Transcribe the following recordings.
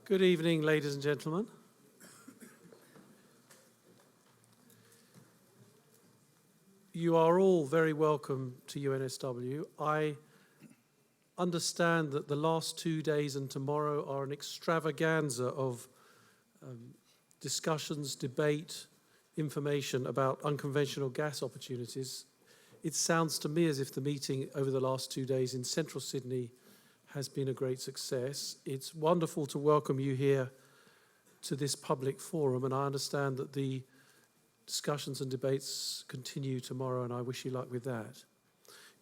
Good evening, ladies and gentlemen. You are all very welcome to UNSW. I understand that the last 2 days and tomorrow are an extravaganza of discussions, debate, information about unconventional gas opportunities. It sounds to me as if the meeting over the last 2 days in central Sydney has been a great success. It's wonderful to welcome you here to this public forum, and I understand that the discussions and debates continue tomorrow, and I wish you luck with that.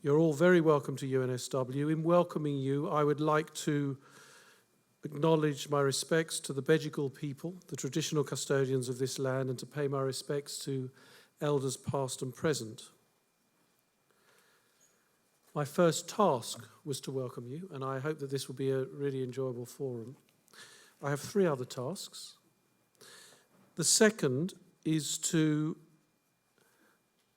You're all very welcome to UNSW. In welcoming you, I would like to acknowledge my respects to the Bejigal people, the traditional custodians of this land, and to pay my respects to elders past and present. My first task was to welcome you, and I hope that this will be a really enjoyable forum. I have 3 other tasks. The second is to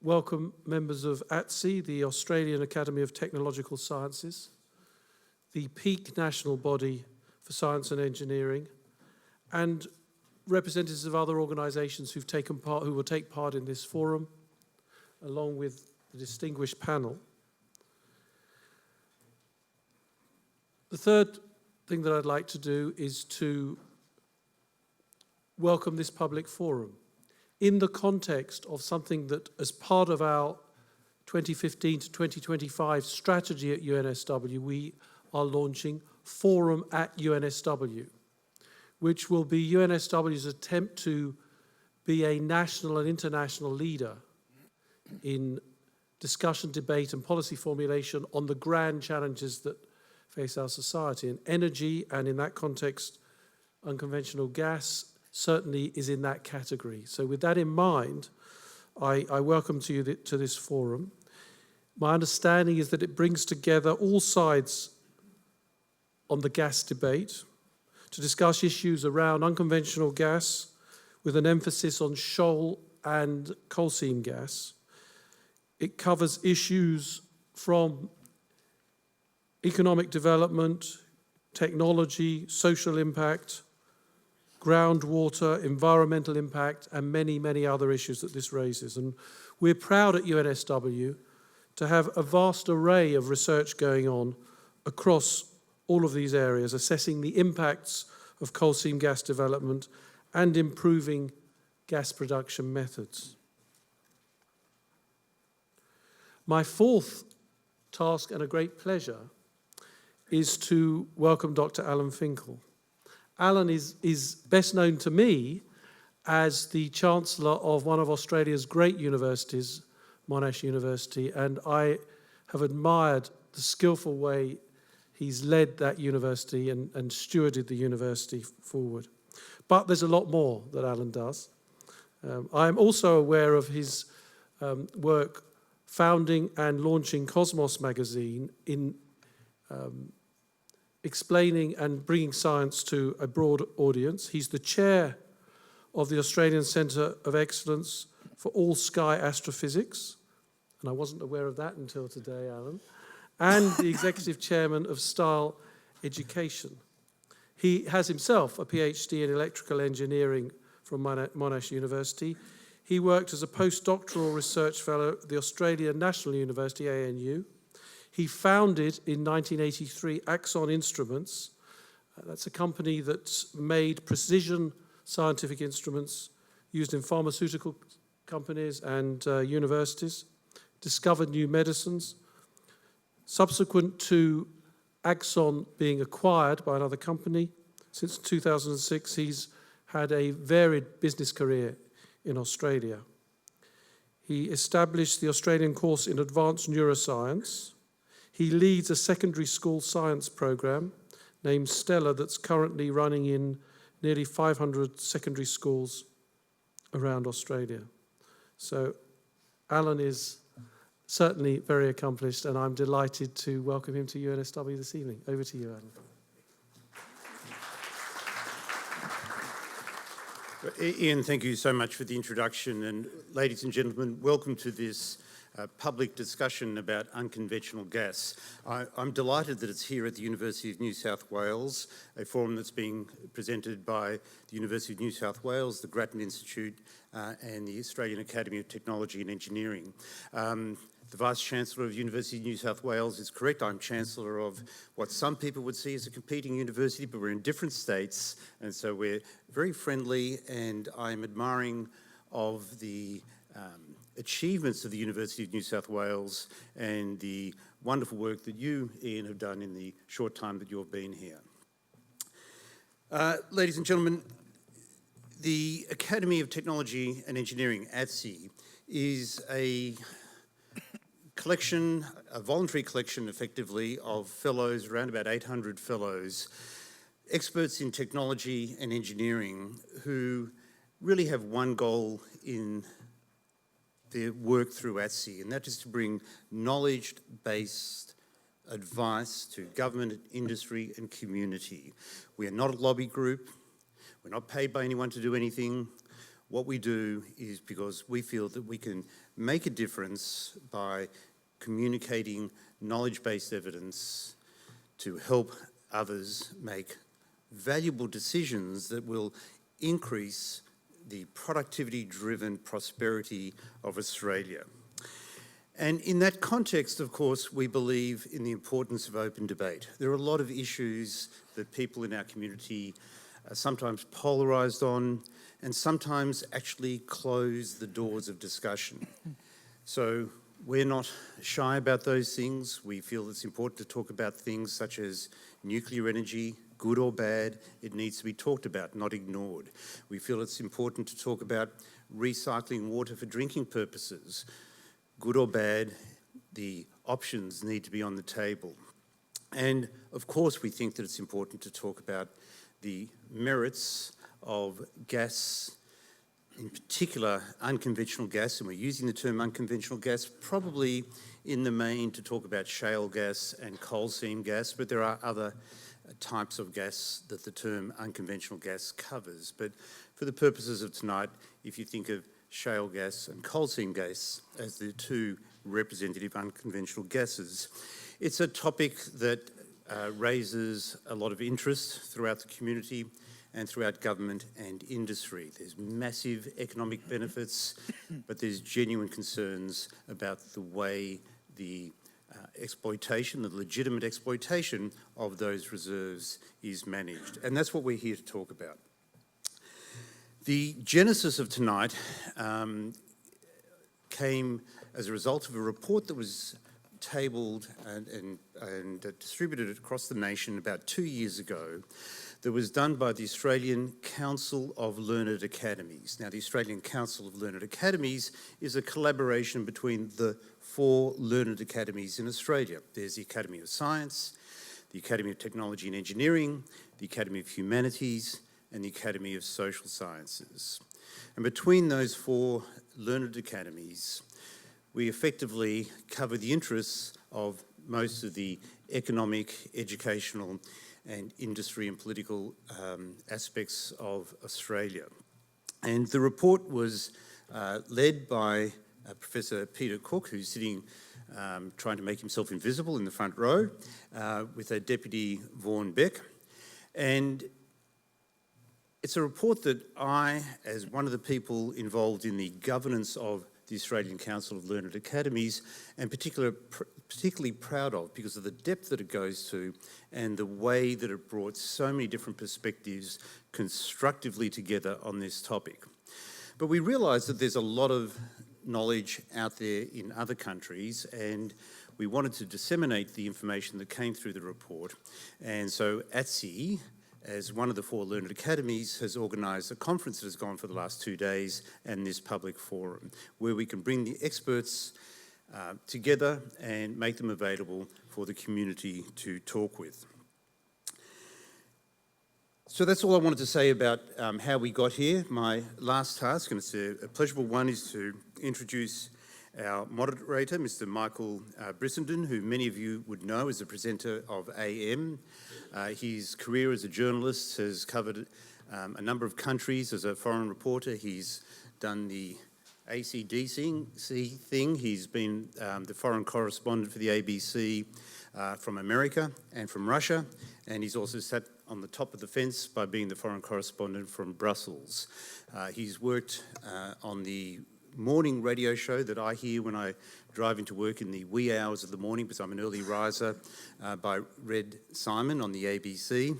welcome members of ATSE, the Australian Academy of Technological Sciences, the peak national body for science and engineering, and representatives of other organisations who will take part in this forum, along with the distinguished panel. The third thing that I'd like to do is to welcome this public forum in the context of something that, as part of our 2015 to 2025 strategy at UNSW, we are launching Forum at UNSW, which will be UNSW's attempt to be a national and international leader in discussion, debate and policy formulation on the grand challenges that face our society. And energy, and in that context, unconventional gas, certainly is in that category. So with that in mind, I welcome you to this forum. My understanding is that it brings together all sides on the gas debate to discuss issues around unconventional gas with an emphasis on shoal and coal seam gas. It covers issues from economic development, technology, social impact, groundwater, environmental impact, and many, many other issues that this raises. And we're proud at UNSW to have a vast array of research going on across all of these areas, assessing the impacts of coal seam gas development and improving gas production methods. My fourth task, and a great pleasure, is to welcome Dr. Alan Finkel. Alan is best known to me as the Chancellor of one of Australia's great universities, Monash University, and I have admired the skillful way he's led that university and stewarded the university forward. But there's a lot more that Alan does. I'm also aware of his work founding and launching Cosmos magazine in explaining and bringing science to a broad audience. He's the chair of the Australian Centre of Excellence for All Sky Astrophysics, and I wasn't aware of that until today, Alan, and the executive chairman of Style Education. He has himself a PhD in electrical engineering from Monash University. He worked as a postdoctoral research fellow at the Australian National University, ANU. He founded in 1983 Axon Instruments. That's a company that made precision scientific instruments used in pharmaceutical companies and universities, discovered new medicines. Subsequent to Axon being acquired by another company, since 2006, he's had a varied business career in Australia. He established the Australian course in advanced neuroscience. He leads a secondary school science program named Stella that's currently running in nearly 500 secondary schools around Australia. So Alan is certainly very accomplished, and I'm delighted to welcome him to UNSW this evening. Over to you, Alan. Ian, thank you so much for the introduction, and ladies and gentlemen, welcome to this public discussion about unconventional gas. I'm delighted that it's here at the University of New South Wales, a forum that's being presented by the University of New South Wales, the Grattan Institute, and the Australian Academy of Technology and Engineering. The Vice-Chancellor of University of New South Wales is correct. I'm Chancellor of what some people would see as a competing university, but we're in different states, and so we're very friendly, and I'm admiring of the achievements of the University of New South Wales and the wonderful work that you, Ian, have done in the short time that you've been here. Ladies and gentlemen, the Academy of Technology and Engineering, ATSE, is a collection, a voluntary collection effectively of fellows, around about 800 fellows, experts in technology and engineering who really have one goal in their work through ATSE, and that is to bring knowledge-based advice to government, industry and community. We are not a lobby group. We're not paid by anyone to do anything. What we do is because we feel that we can make a difference by communicating knowledge-based evidence to help others make valuable decisions that will increase the productivity-driven prosperity of Australia. And in that context, of course, we believe in the importance of open debate. There are a lot of issues that people in our community are sometimes polarised on and sometimes actually close the doors of discussion. So we're not shy about those things. We feel it's important to talk about things such as nuclear energy, good or bad. It needs to be talked about, not ignored. We feel it's important to talk about recycling water for drinking purposes. Good or bad, the options need to be on the table. And of course, we think that it's important to talk about the merits of gas, in particular unconventional gas, and we're using the term unconventional gas probably in the main to talk about shale gas and coal seam gas, but there are other types of gas that the term unconventional gas covers. But for the purposes of tonight, if you think of shale gas and coal seam gas as the two representative unconventional gases, it's a topic that raises a lot of interest throughout the community and throughout government and industry. There's massive economic benefits, but there's genuine concerns about the way the exploitation, the legitimate exploitation of those reserves is managed. And that's what we're here to talk about. The genesis of tonight came as a result of a report that was tabled and distributed across the nation about 2 years ago that was done by the Australian Council of Learned Academies. Now, the Australian Council of Learned Academies is a collaboration between the 4 learned academies in Australia. There's the Academy of Science, the Academy of Technology and Engineering, the Academy of Humanities, and the Academy of Social Sciences. And between those 4 learned academies, we effectively cover the interests of most of the economic, educational, and industry and political aspects of Australia. And the report was led by Professor Peter Cook, who's sitting trying to make himself invisible in the front row, with a Deputy Vaughan Beck. And it's a report that I, as one of the people involved in the governance of the Australian Council of Learned Academies, am particularly proud of because of the depth that it goes to and the way that it brought so many different perspectives constructively together on this topic. But we realise that there's a lot of knowledge out there in other countries, and we wanted to disseminate the information that came through the report. And so ATSE, as one of the 4 learned academies, has organised a conference that has gone for the last 2 days and this public forum where we can bring the experts together and make them available for the community to talk with. So that's all I wanted to say about how we got here. My last task, and it's a pleasurable one, is to introduce our moderator, Mr. Michael Brissenden, who many of you would know as a presenter of AM. His career as a journalist has covered a number of countries as a foreign reporter. He's done the ACDC thing. He's been the foreign correspondent for the ABC from America and from Russia, and he's also sat on the top of the fence by being the foreign correspondent from Brussels. He's worked on the morning radio show that I hear when I drive into work in the wee hours of the morning, because I'm an early riser, by Red Simon on the ABC.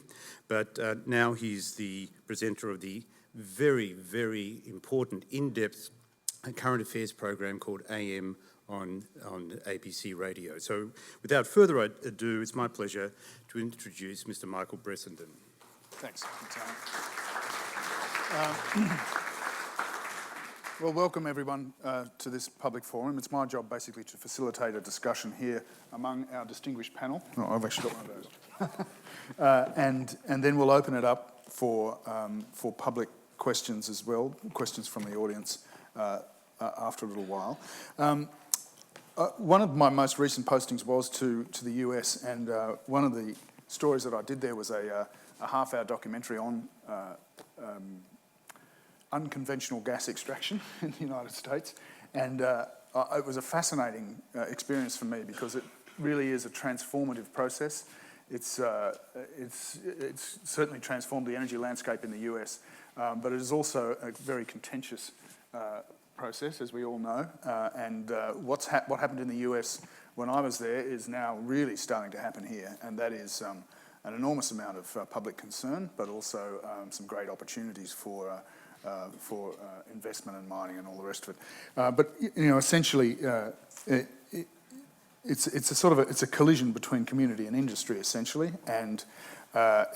But now he's the presenter of the very, very important, in-depth current affairs program called AM on ABC Radio. So without further ado, it's my pleasure to introduce Mr. Michael Bressenden. Thanks. Well, welcome everyone to this public forum. It's my job basically to facilitate a discussion here among our distinguished panel. Oh, I've actually got one of those. And then we'll open it up for public questions as well, questions from the audience after a little while. One of my most recent postings was to the US, and one of the stories that I did there was a half-hour documentary on unconventional gas extraction in the United States, and it was a fascinating experience for me because it really is a transformative process. It's certainly transformed the energy landscape in the US, but it is also a very contentious process, as we all know. And what happened in the US when I was there is now really starting to happen here, and that is an enormous amount of public concern, but also some great opportunities for investment and mining and all the rest of it. But essentially, it's a collision between community and industry, essentially, and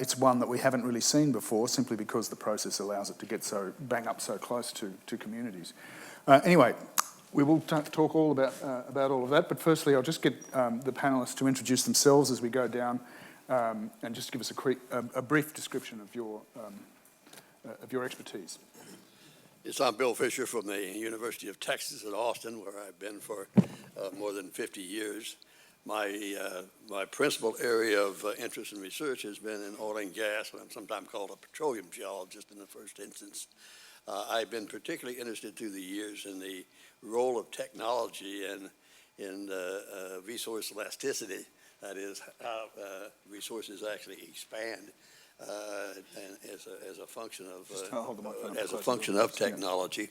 it's one that we haven't really seen before, simply because the process allows it to get so bang up so close to communities. Anyway, we will talk all about all of that, but firstly, I'll just get the panellists to introduce themselves as we go down, and just give us a brief description of your expertise. Yes, I'm Bill Fisher from the University of Texas at Austin, where I've been for more than 50 years. My principal area of interest and research has been in oil and gas, and I'm sometimes called a petroleum geologist in the first instance. I've been particularly interested through the years in the role of technology in resource elasticity, that is, how resources actually expand. And as a function of technology,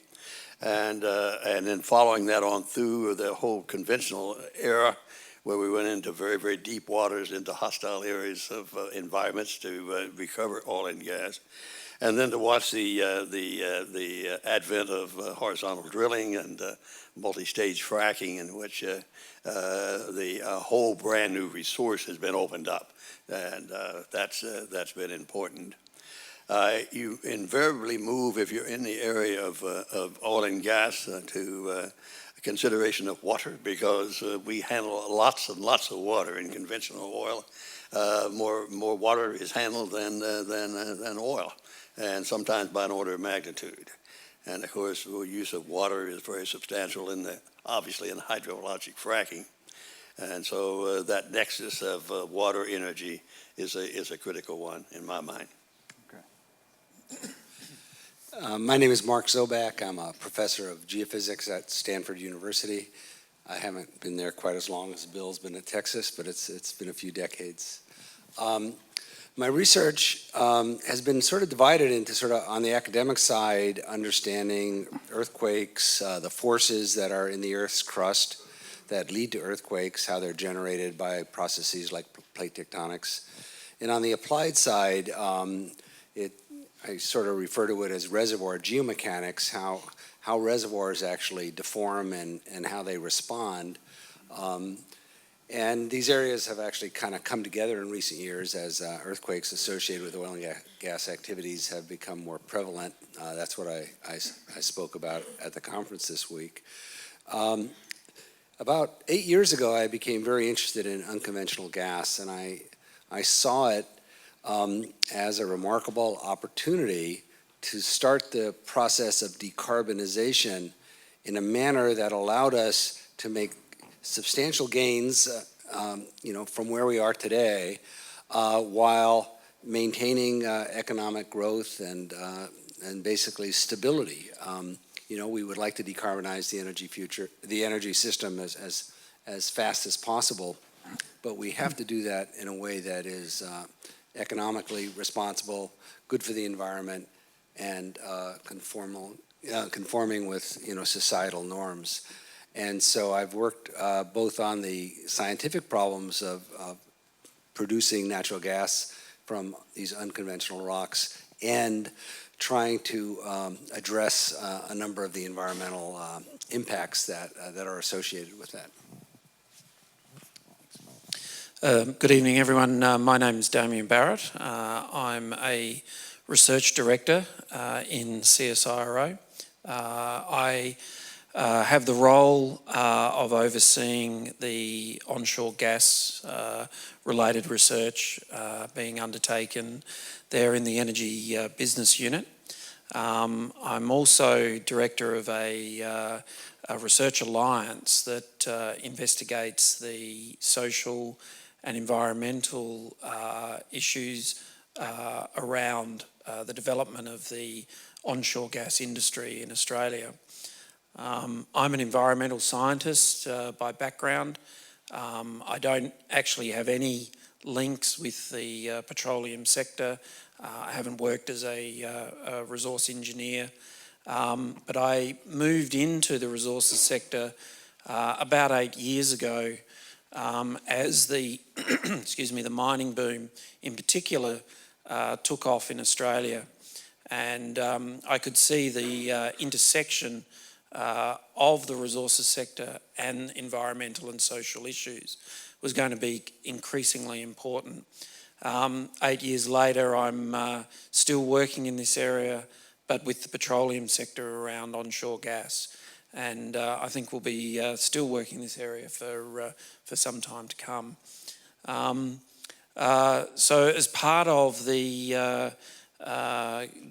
and then following that on through the whole conventional era, where we went into very, very deep waters, into hostile areas of environments to recover oil and gas, and then to watch the advent of horizontal drilling and multi-stage fracking, in which the whole brand new resource has been opened up. And that's been important. You invariably move, if you're in the area of oil and gas, to consideration of water, because we handle lots and lots of water in conventional oil. More water is handled than oil, and sometimes by an order of magnitude. And of course, the use of water is very substantial obviously in hydrologic fracking. And so that nexus of water energy is a critical one in my mind. Okay. My name is Mark Zoback. I'm a professor of geophysics at Stanford University. I haven't been there quite as long as Bill's been at Texas, but it's been a few decades. My research has been sort of divided into sort of on the academic side, understanding earthquakes, the forces that are in the Earth's crust that lead to earthquakes, how they're generated by processes like plate tectonics. And on the applied side, I sort of refer to it as reservoir geomechanics, how reservoirs actually deform and how they respond. And these areas have actually kind of come together in recent years as earthquakes associated with oil and gas activities have become more prevalent. That's what I spoke about at the conference this week. About 8 years ago, I became very interested in unconventional gas, and I saw it as a remarkable opportunity to start the process of decarbonization in a manner that allowed us to make substantial gains, from where we are today, while maintaining economic growth and basically stability. we would like to decarbonize the energy system as fast as possible, but we have to do that in a way that is economically responsible, good for the environment, and conforming with societal norms. And so I've worked both on the scientific problems of producing natural gas from these unconventional rocks and trying to address a number of the environmental impacts that are associated with that. Good evening, everyone. My name is Damian Barrett. I'm a research director in CSIRO. I have the role of overseeing the onshore gas related research being undertaken there in the energy business unit. I'm also director of a research alliance that investigates the social and environmental issues around the development of the onshore gas industry in Australia. I'm an environmental scientist by background. I don't actually have any links with the petroleum sector. I haven't worked as a resource engineer, but I moved into the resources sector about 8 years ago as the the mining boom in particular took off in Australia, and I could see the intersection of the resources sector and environmental and social issues was going to be increasingly important. 8 years later, I'm still working in this area, but with the petroleum sector around onshore gas. And I think we'll be still working in this area for some time to come. So as part of the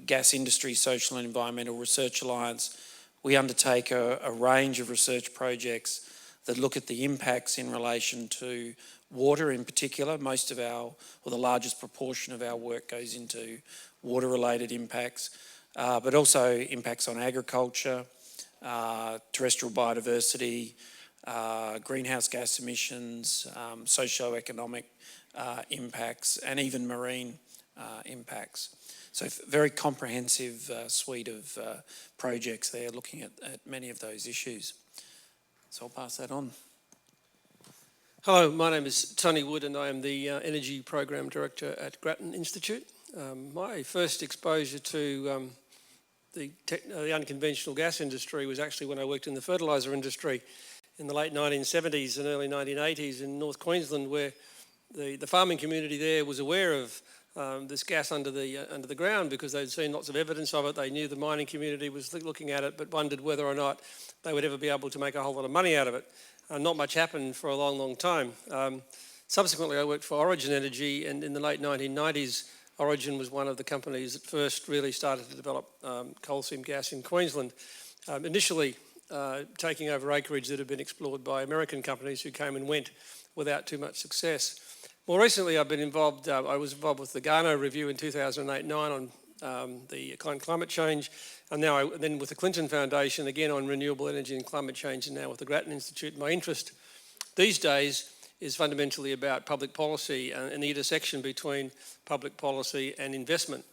Gas Industry Social and Environmental Research Alliance, we undertake a range of research projects that look at the impacts in relation to water in particular. Most of the largest proportion of our work goes into water-related impacts, but also impacts on agriculture, terrestrial biodiversity, greenhouse gas emissions, socio-economic impacts, and even marine impacts. So very comprehensive suite of projects there looking at many of those issues. So I'll pass that on. Hello, my name is Tony Wood and I am the Energy Program Director at Grattan Institute. My first exposure to the unconventional gas industry was actually when I worked in the fertiliser industry in the late 1970s and early 1980s in North Queensland, where the farming community there was aware of this gas under the ground because they'd seen lots of evidence of it. They knew the mining community was looking at it, but wondered whether or not they would ever be able to make a whole lot of money out of it. Not much happened for a long, long time. Subsequently, I worked for Origin Energy, and in the late 1990s, Origin was one of the companies that first really started to develop coal seam gas in Queensland, initially taking over acreage that had been explored by American companies who came and went without too much success. More recently, I've been involved, I was involved with the Garneau Review in 2008-9 on the climate change, and now then with the Clinton Foundation, again on renewable energy and climate change, and now with the Grattan Institute. My interest these days is fundamentally about public policy and the intersection between public policy and investment.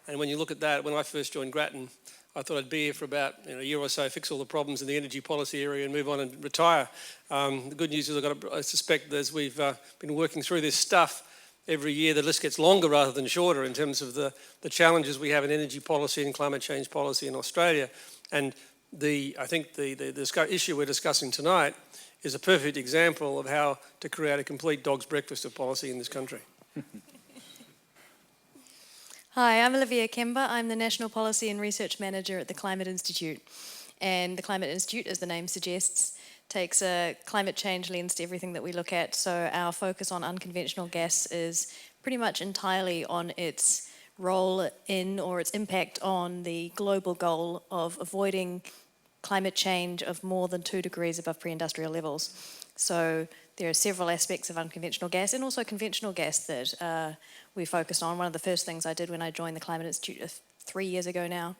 And when you look at that, when I first joined Grattan, I thought I'd be here for about a year or so, fix all the problems in the energy policy area and move on and retire. The good news is I suspect as we've been working through this stuff, every year the list gets longer rather than shorter in terms of the challenges we have in energy policy and climate change policy in Australia. And I think the issue we're discussing tonight is a perfect example of how to create a complete dog's breakfast of policy in this country. Hi, I'm Olivia Kemba. I'm the National Policy and Research Manager at the Climate Institute. And the Climate Institute, as the name suggests, takes a climate change lens to everything that we look at. So our focus on unconventional gas is pretty much entirely on its role in or its impact on the global goal of avoiding climate change of more than 2 degrees above pre-industrial levels. So there are several aspects of unconventional gas and also conventional gas that we focused on. One of the first things I did when I joined the Climate Institute 3 years ago now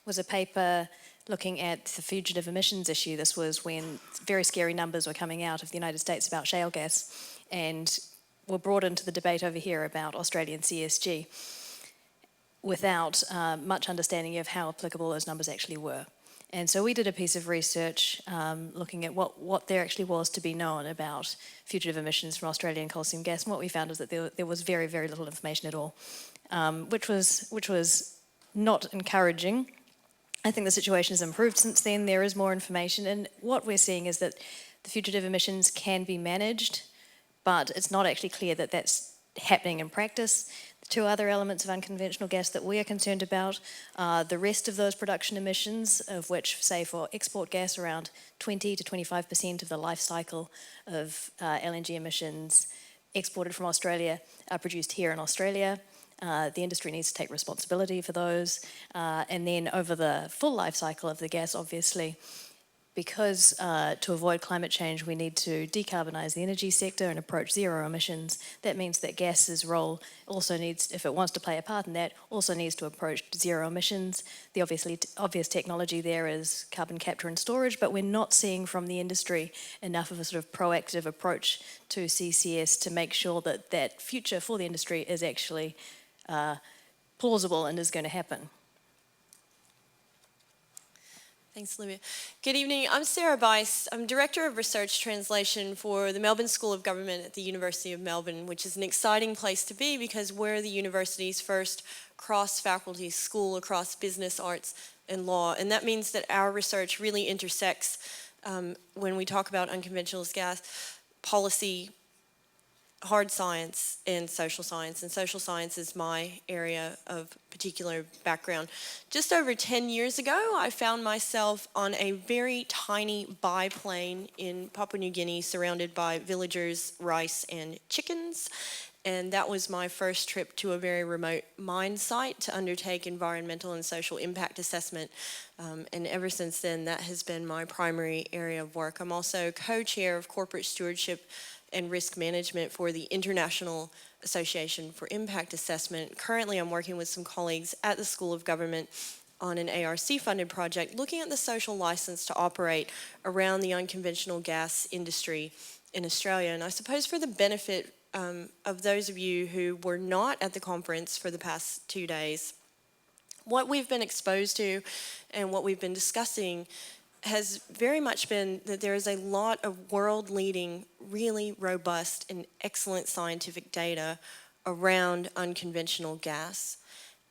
was a paper looking at the fugitive emissions issue. This was when very scary numbers were coming out of the United States about shale gas, and were brought into the debate over here about Australian CSG without much understanding of how applicable those numbers actually were. And so we did a piece of research looking at what there actually was to be known about fugitive emissions from Australian coal seam gas, and what we found is that there was very, very little information at all, which was not encouraging. I think the situation has improved since then. There is more information, and what we're seeing is that the fugitive emissions can be managed, but it's not actually clear that that's happening in practice. The two other elements of unconventional gas that we are concerned about are the rest of those production emissions, of which, say, for export gas, around 20 to 25% of the life cycle of LNG emissions exported from Australia are produced here in Australia. The industry needs to take responsibility for those. And then over the full life cycle of the gas, obviously, because to avoid climate change, we need to decarbonise the energy sector and approach zero emissions. That means that gas's role also needs, if it wants to play a part in that, also needs to approach zero emissions. The obvious technology there is carbon capture and storage, but we're not seeing from the industry enough of a sort of proactive approach to CCS to make sure that that future for the industry is actually plausible and is going to happen. Thanks, Olivia. Good evening. I'm Sara Bice. I'm Director of Research Translation for the Melbourne School of Government at the University of Melbourne, which is an exciting place to be because we're the university's first cross-faculty school across business, arts, and law. And that means that our research really intersects, when we talk about unconventional gas, policy, hard science, and social science. And social science is my area of particular background. Just over 10 years ago, I found myself on a very tiny biplane in Papua New Guinea, surrounded by villagers, rice, and chickens. And that was my first trip to a very remote mine site to undertake environmental and social impact assessment. And ever since then, that has been my primary area of work. I'm also co-chair of corporate stewardship and risk management for the International Association for Impact Assessment. Currently, I'm working with some colleagues at the School of Government on an ARC-funded project looking at the social license to operate around the unconventional gas industry in Australia. And I suppose for the benefit of those of you who were not at the conference for the past 2 days, what we've been exposed to and what we've been discussing has very much been that there is a lot of world-leading, really robust and excellent scientific data around unconventional gas.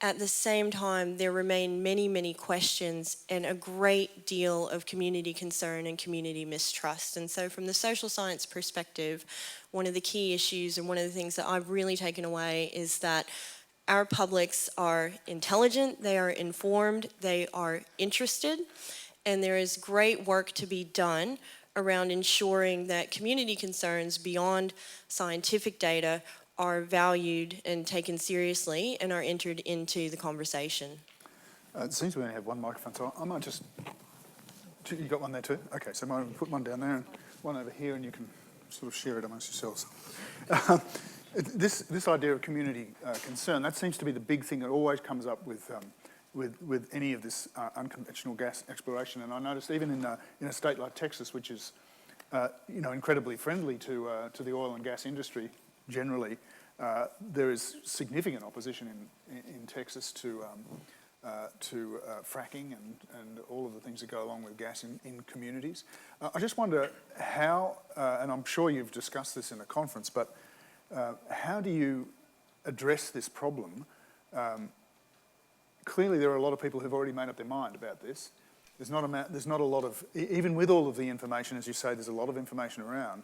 At the same time, there remain many, many questions and a great deal of community concern and community mistrust. And so from the social science perspective, one of the key issues and one of the things that I've really taken away is that our publics are intelligent, they are informed, they are interested, and there is great work to be done around ensuring that community concerns beyond scientific data are valued and taken seriously and are entered into the conversation. It seems we only have one microphone, so I might just... You got one there too? Okay, so I might put one down there and one over here, and you can sort of share it amongst yourselves. This idea of community concern, that seems to be the big thing that always comes up with any of this unconventional gas exploration. And I noticed even in a state like Texas, which is incredibly friendly to the oil and gas industry generally, there is significant opposition in Texas to fracking and all of the things that go along with gas in communities. I just wonder how, and I'm sure you've discussed this in a conference, but how do you address this problem? Clearly, there are a lot of people who've already made up their mind about this. There's not a lot of, even with all of the information, as you say, there's a lot of information around.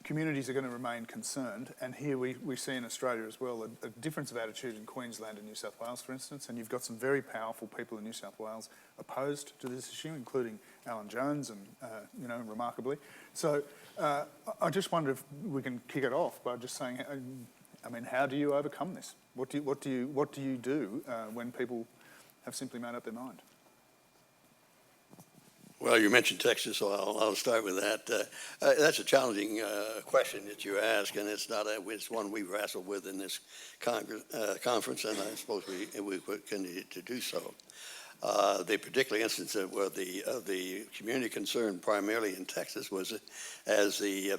Communities are going to remain concerned, and here we see in Australia as well a difference of attitude in Queensland and New South Wales, for instance, and you've got some very powerful people in New South Wales opposed to this issue, including Alan Jones, and remarkably. So I just wonder if we can kick it off by just saying, how do you overcome this? What do you do when people have simply made up their mind? Well, you mentioned Texas, so I'll start with that. That's a challenging question that you ask, and it's one we've wrestled with in this conference, and I suppose we will continue to do so. The particular instance where the community concern primarily in Texas was as the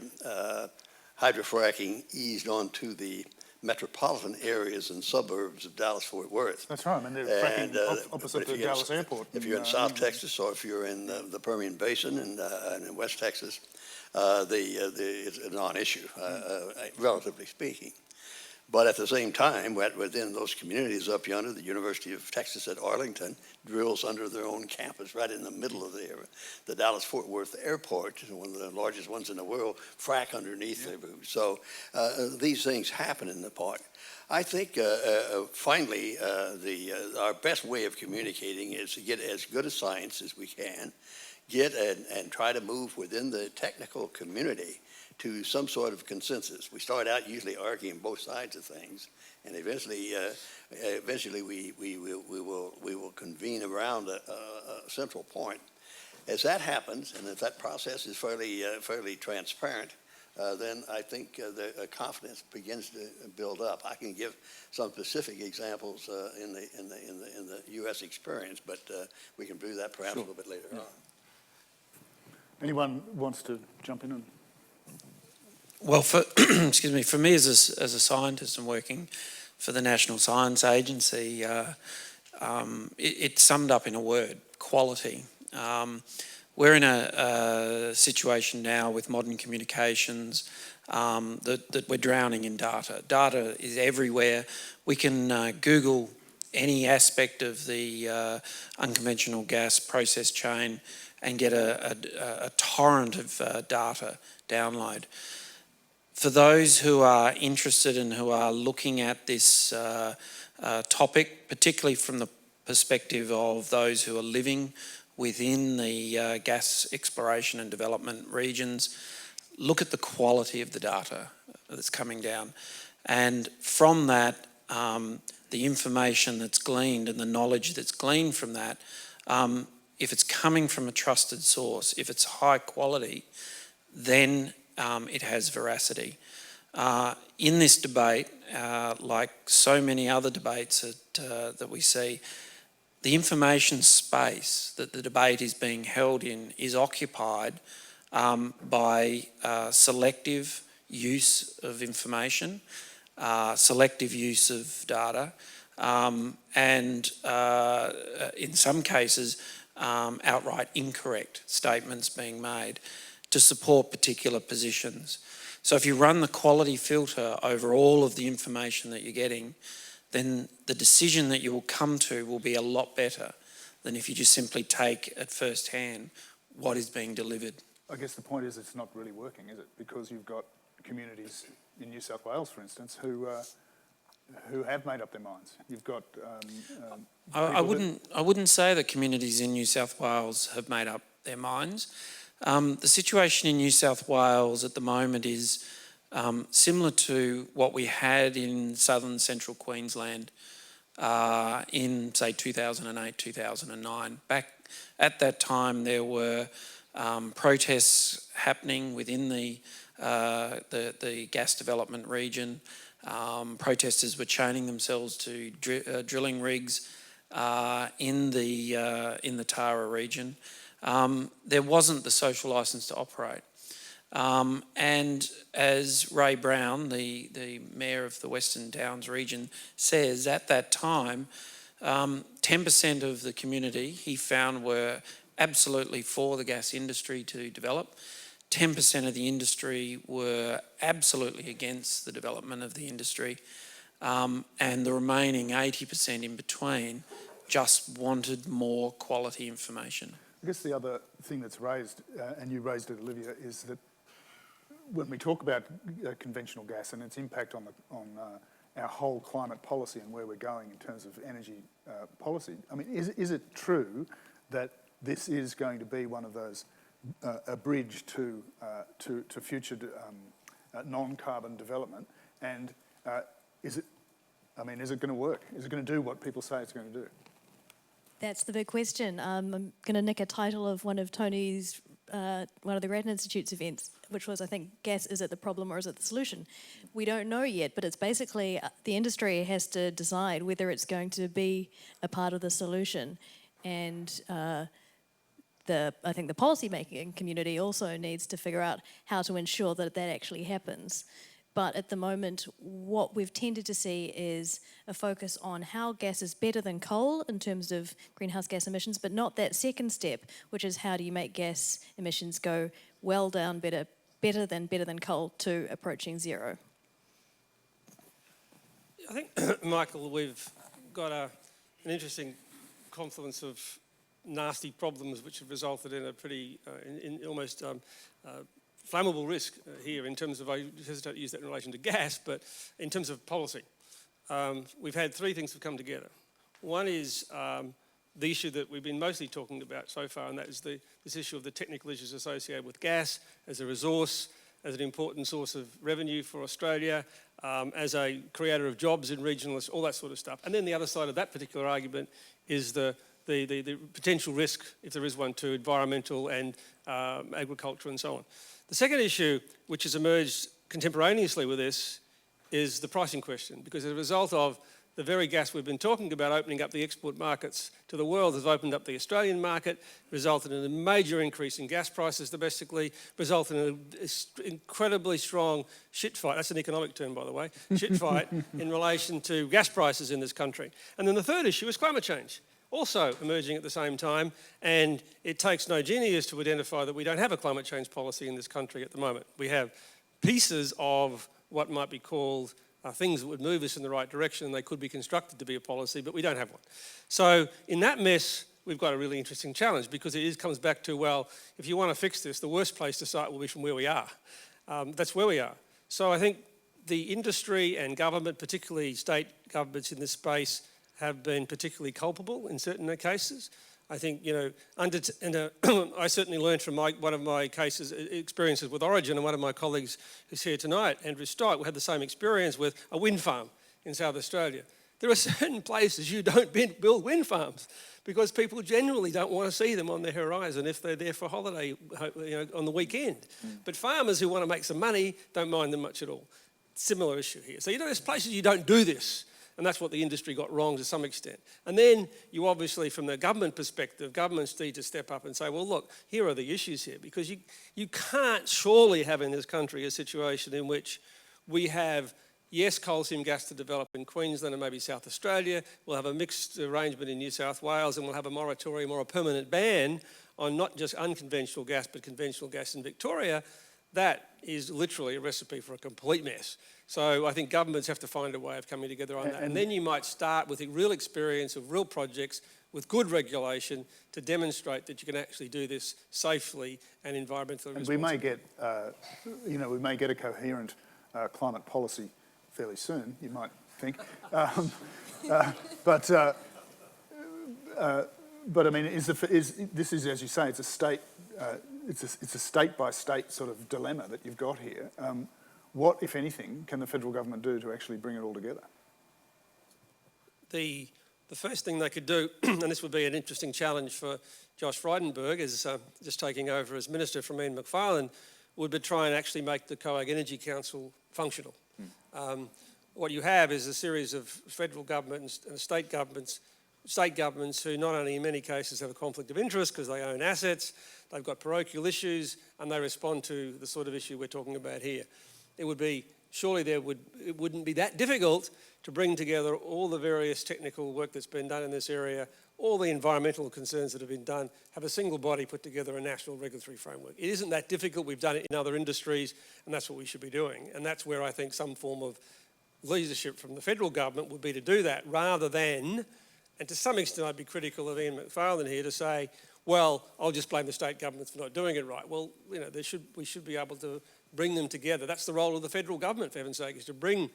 hydrofracking eased onto the metropolitan areas and suburbs of Dallas-Fort Worth. That's right, I mean, they're fracking opposite the Dallas airport. If you're in South Texas or if you're in the Permian Basin and in West Texas, it's a non-issue, relatively speaking. But at the same time, within those communities up yonder, the University of Texas at Arlington drills under their own campus right in the middle of the Dallas-Fort Worth airport, one of the largest ones in the world, frack underneath the roof. So these things happen in the park. I think, finally, our best way of communicating is to get as good a science as we can, get and try to move within the technical community to some sort of consensus. We start out usually arguing both sides of things, and eventually we will convene around a central point. As that happens, and if that process is fairly transparent, then I think the confidence begins to build up. I can give some specific examples in the U.S. experience, but we can do that perhaps a little bit later on. Anyone wants to jump in? Well, excuse me, for me as a scientist and working for the National Science Agency, it's summed up in a word: quality. We're in a situation now with modern communications that we're drowning in data. Data is everywhere. We can Google any aspect of the unconventional gas process chain and get a torrent of data download. For those who are interested and who are looking at this topic, particularly from the perspective of those who are living within the gas exploration and development regions, look at the quality of the data that's coming down. And from that, the information that's gleaned and the knowledge that's gleaned from that, if it's coming from a trusted source, if it's high quality, then it has veracity. In this debate, like so many other debates that we see, the information space that the debate is being held in is occupied by selective use of information, selective use of data, and in some cases, outright incorrect statements being made to support particular positions. So if you run the quality filter over all of the information that you're getting, then the decision that you will come to will be a lot better than if you just simply take at first hand what is being delivered. I guess the point is it's not really working, is it? Because you've got communities in New South Wales, for instance, who have made up their minds. You've got I wouldn't say that communities in New South Wales have made up their minds. The situation in New South Wales at the moment is similar to what we had in southern central Queensland in, say, 2008, 2009. Back at that time, there were protests happening within the gas development region. Protesters were chaining themselves to drilling rigs in the Tara region. There wasn't the social licence to operate. And as Ray Brown, the Mayor of the Western Downs region, says, at that time, 10% of the community he found were absolutely for the gas industry to develop. 10% of the industry were absolutely against the development of the industry. And the remaining 80% in between just wanted more quality information. I guess the other thing that's raised, and you raised it, Olivia, is that when we talk about conventional gas and its impact on our whole climate policy and where we're going in terms of energy policy, I mean, is it true that this is going to be one of those, a bridge to future non-carbon development? And is it going to work? Is it going to do what people say it's going to do? That's the big question. I'm going to nick a title of one of Tony's, one of the Grattan Institute's events, which was, I think, gas, is it the problem or is it the solution? We don't know yet, but it's basically the industry has to decide whether it's going to be a part of the solution. And I think the policy-making community also needs to figure out how to ensure that that actually happens. But at the moment, what we've tended to see is a focus on how gas is better than coal in terms of greenhouse gas emissions, but not that second step, which is how do you make gas emissions go well down better than coal to approaching zero. I think, Michael, we've got an interesting confluence of nasty problems which have resulted in a pretty, almost flammable risk here in terms of, I hesitate to use that in relation to gas, but in terms of policy. We've had three things that come together. One is the issue that we've been mostly talking about so far, and that is this issue of the technical issues associated with gas as a resource, as an important source of revenue for Australia, as a creator of jobs in regionalists, all that sort of stuff. And then the other side of that particular argument is the potential risk, if there is one, to environmental and agriculture and so on. The second issue, which has emerged contemporaneously with this, is the pricing question, because as a result of the very gas we've been talking about opening up the export markets to the world has opened up the Australian market, resulted in a major increase in gas prices domestically, resulted in an incredibly strong shit fight, that's an economic term by the way, shit fight in relation to gas prices in this country. And then the third issue is climate change, also emerging at the same time, and it takes no genius to identify that we don't have a climate change policy in this country at the moment. We have pieces of what might be called things that would move us in the right direction, and they could be constructed to be a policy, but we don't have one. So in that mess, we've got a really interesting challenge, because it comes back to, well, if you want to fix this, the worst place to start will be from where we are. That's where we are. So I think the industry and government, particularly state governments in this space, have been particularly culpable in certain cases. I think, you know, I certainly learned from one of my experiences with Origin, and one of my colleagues who's here tonight, Andrew Stipe, had the same experience with a wind farm in South Australia. There are certain places you don't build wind farms because people generally don't want to see them on their horizon if they're there for holiday, you know, on the weekend. But farmers who want to make some money don't mind them much at all. Similar issue here. So, you know, there's places you don't do this. And that's what the industry got wrong to some extent. And then you obviously, from the government perspective, governments need to step up and say, well, look, here are the issues here. Because you can't surely have in this country a situation in which we have, yes, coal seam gas to develop in Queensland and maybe South Australia. We'll have a mixed arrangement in New South Wales, and we'll have a moratorium or a permanent ban on not just unconventional gas, but conventional gas in Victoria. That is literally a recipe for a complete mess. So I think governments have to find a way of coming together on that. And then you might start with a real experience of real projects with good regulation to demonstrate that you can actually do this safely and environmentally responsibly. We may get, we may get a coherent climate policy fairly soon, you might think. But I mean, this is, as you say, it's a state, it's a state-by-state sort of dilemma that you've got here. What, if anything, can the federal government do to actually bring it all together? The first thing they could do, and this would be an interesting challenge for Josh Frydenberg, as just taking over as Minister from Ian Macfarlane, would be try and actually make the COAG Energy Council functional. What you have is a series of federal governments and state governments who not only in many cases have a conflict of interest because they own assets, they've got parochial issues, and they respond to the sort of issue we're talking about here. It would be, surely it wouldn't be that difficult to bring together all the various technical work that's been done in this area, all the environmental concerns that have been done, have a single body put together a national regulatory framework. It isn't that difficult. We've done it in other industries, and that's what we should be doing. And that's where I think some form of leadership from the federal government would be to do that, rather than, and to some extent I'd be critical of Ian Macfarlane here to say, well, I'll just blame the state governments for not doing it right. Well, you know, we should be able to bring them together. That's the role of the federal government, for heaven's sake, is to bring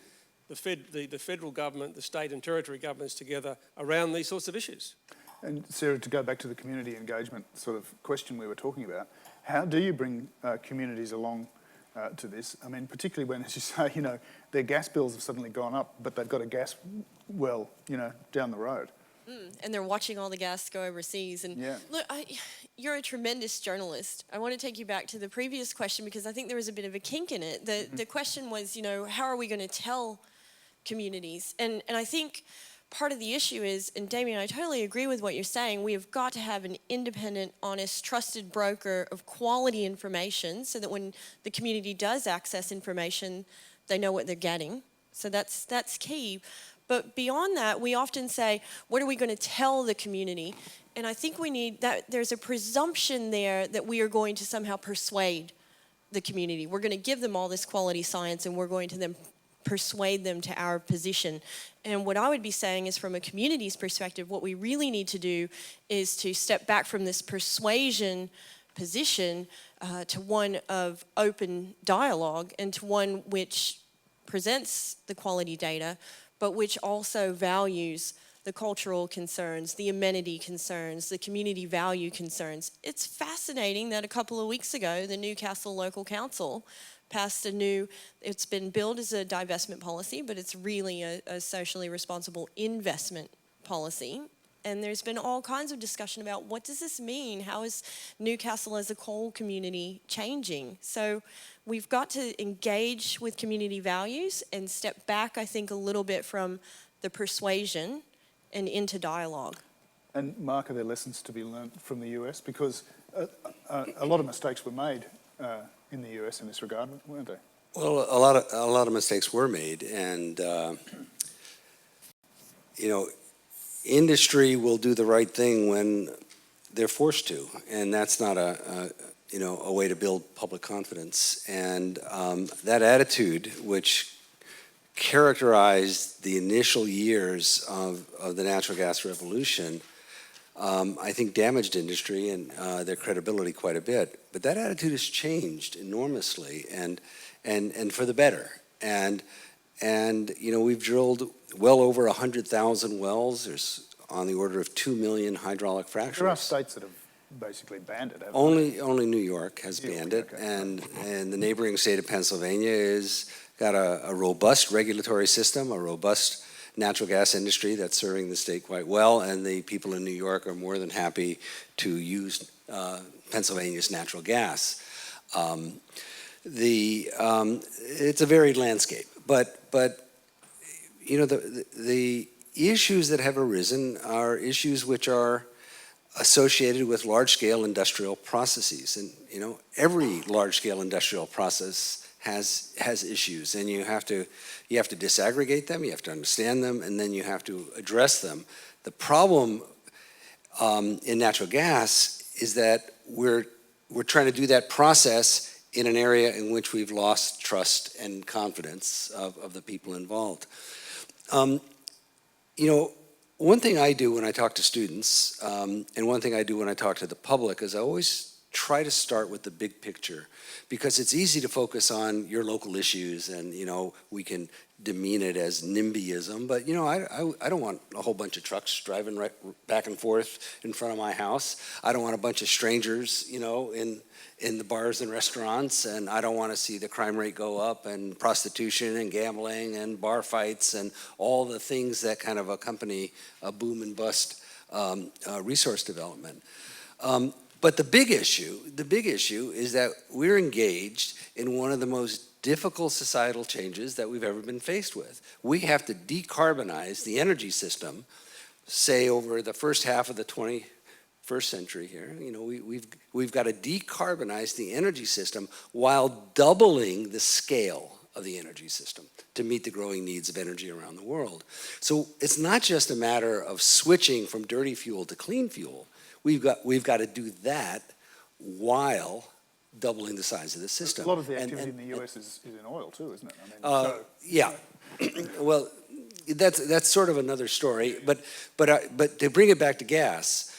the federal government, the state and territory governments together around these sorts of issues. And Sarah, to go back to the community engagement sort of question we were talking about, how do you bring communities along to this? I mean, particularly when, as you say, you know, their gas bills have suddenly gone up, but they've got a gas well, you know, down the road. And they're watching all the gas go overseas. And yeah. Look, you're a tremendous journalist. I want to take you back to the previous question because I think there was a bit of a kink in it. The question was, you know, how are we going to tell communities? And I think part of the issue is, and Damian, I totally agree with what you're saying, we have got to have an independent, honest, trusted broker of quality information so that when the community does access information, they know what they're getting. So that's key. But beyond that, we often say, what are we going to tell the community? And I think we need that, there's a presumption there that we are going to somehow persuade the community. We're going to give them all this quality science and we're going to then persuade them to our position. And what I would be saying is, from a community's perspective, what we really need to do is to step back from this persuasion position to one of open dialogue, and to one which presents the quality data, but which also values the cultural concerns, the amenity concerns, the community value concerns. It's fascinating that a couple of weeks ago, the Newcastle Local Council passed a new, it's been billed as a divestment policy, but it's really a socially responsible investment policy. And there's been all kinds of discussion about, what does this mean? How is Newcastle as a coal community changing? So we've got to engage with community values and step back, I think, a little bit from the persuasion and into dialogue. And Mark, are there lessons to be learned from the US? Because a lot of mistakes were made in the US in this regard, weren't they? Well, a lot of mistakes were made, and you know, industry will do the right thing when they're forced to, and that's not a way to build public confidence. And that attitude, which characterized the initial years of the natural gas revolution, I think damaged industry and their credibility quite a bit. But that attitude has changed enormously, and for the better. And we've drilled well over 100,000 wells. There's on the order of 2 million hydraulic fractures. There are states that have basically banned it, haven't Only New York has banned it, okay. and the neighboring state of Pennsylvania is got a robust regulatory system, a robust natural gas industry that's serving the state quite well, and the people in New York are more than happy to use Pennsylvania's natural gas. It's a varied landscape, but you know, the issues that have arisen are issues which are associated with large-scale industrial processes, and you know, every large-scale industrial process has issues, and you have to disaggregate them, you have to understand them, and then you have to address them. The problem in natural gas is that we're trying to do that process in an area in which we've lost trust and confidence of the people involved. You know, one thing I do when I talk to students, and one thing I do when I talk to the public, is I always try to start with the big picture, because it's easy to focus on your local issues, and you know, we can demean it as NIMBYism, but you know, I don't want a whole bunch of trucks driving right back and forth in front of my house. I don't want a bunch of strangers, you know, in the bars and restaurants, and I don't want to see the crime rate go up, and prostitution and gambling and bar fights and all the things that kind of accompany a boom and bust resource development. But the big issue is that we're engaged in one of the most difficult societal changes that we've ever been faced with. We have to decarbonize the energy system, say over the first half of the 21st century here. You know, we've got to decarbonize the energy system while doubling the scale of the energy system to meet the growing needs of energy around the world. So it's not just a matter of switching from dirty fuel to clean fuel. We've got to do that while doubling the size of the system. A lot of the activity in the US is in oil too, isn't it? Yeah. Well, that's sort of another story. But to bring it back to gas,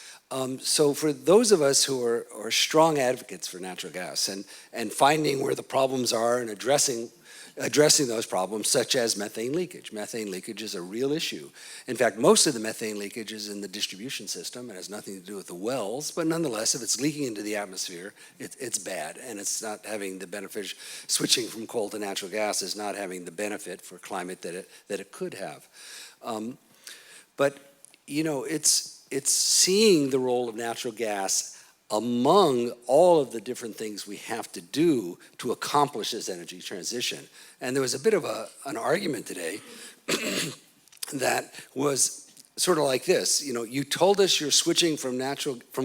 so for those of us who are strong advocates for natural gas and finding where the problems are and addressing those problems, such as methane leakage. Methane leakage is a real issue. In fact, most of the methane leakage is in the distribution system and has nothing to do with the wells, but nonetheless, if it's leaking into the atmosphere, it's bad, and it's not having the benefit. Switching from coal to natural gas is not having the benefit for climate that it could have. But you know, it's seeing the role of natural gas among all of the different things we have to do to accomplish this energy transition. And there was a bit of an argument today that was sort of like this. You know, you told us you're switching from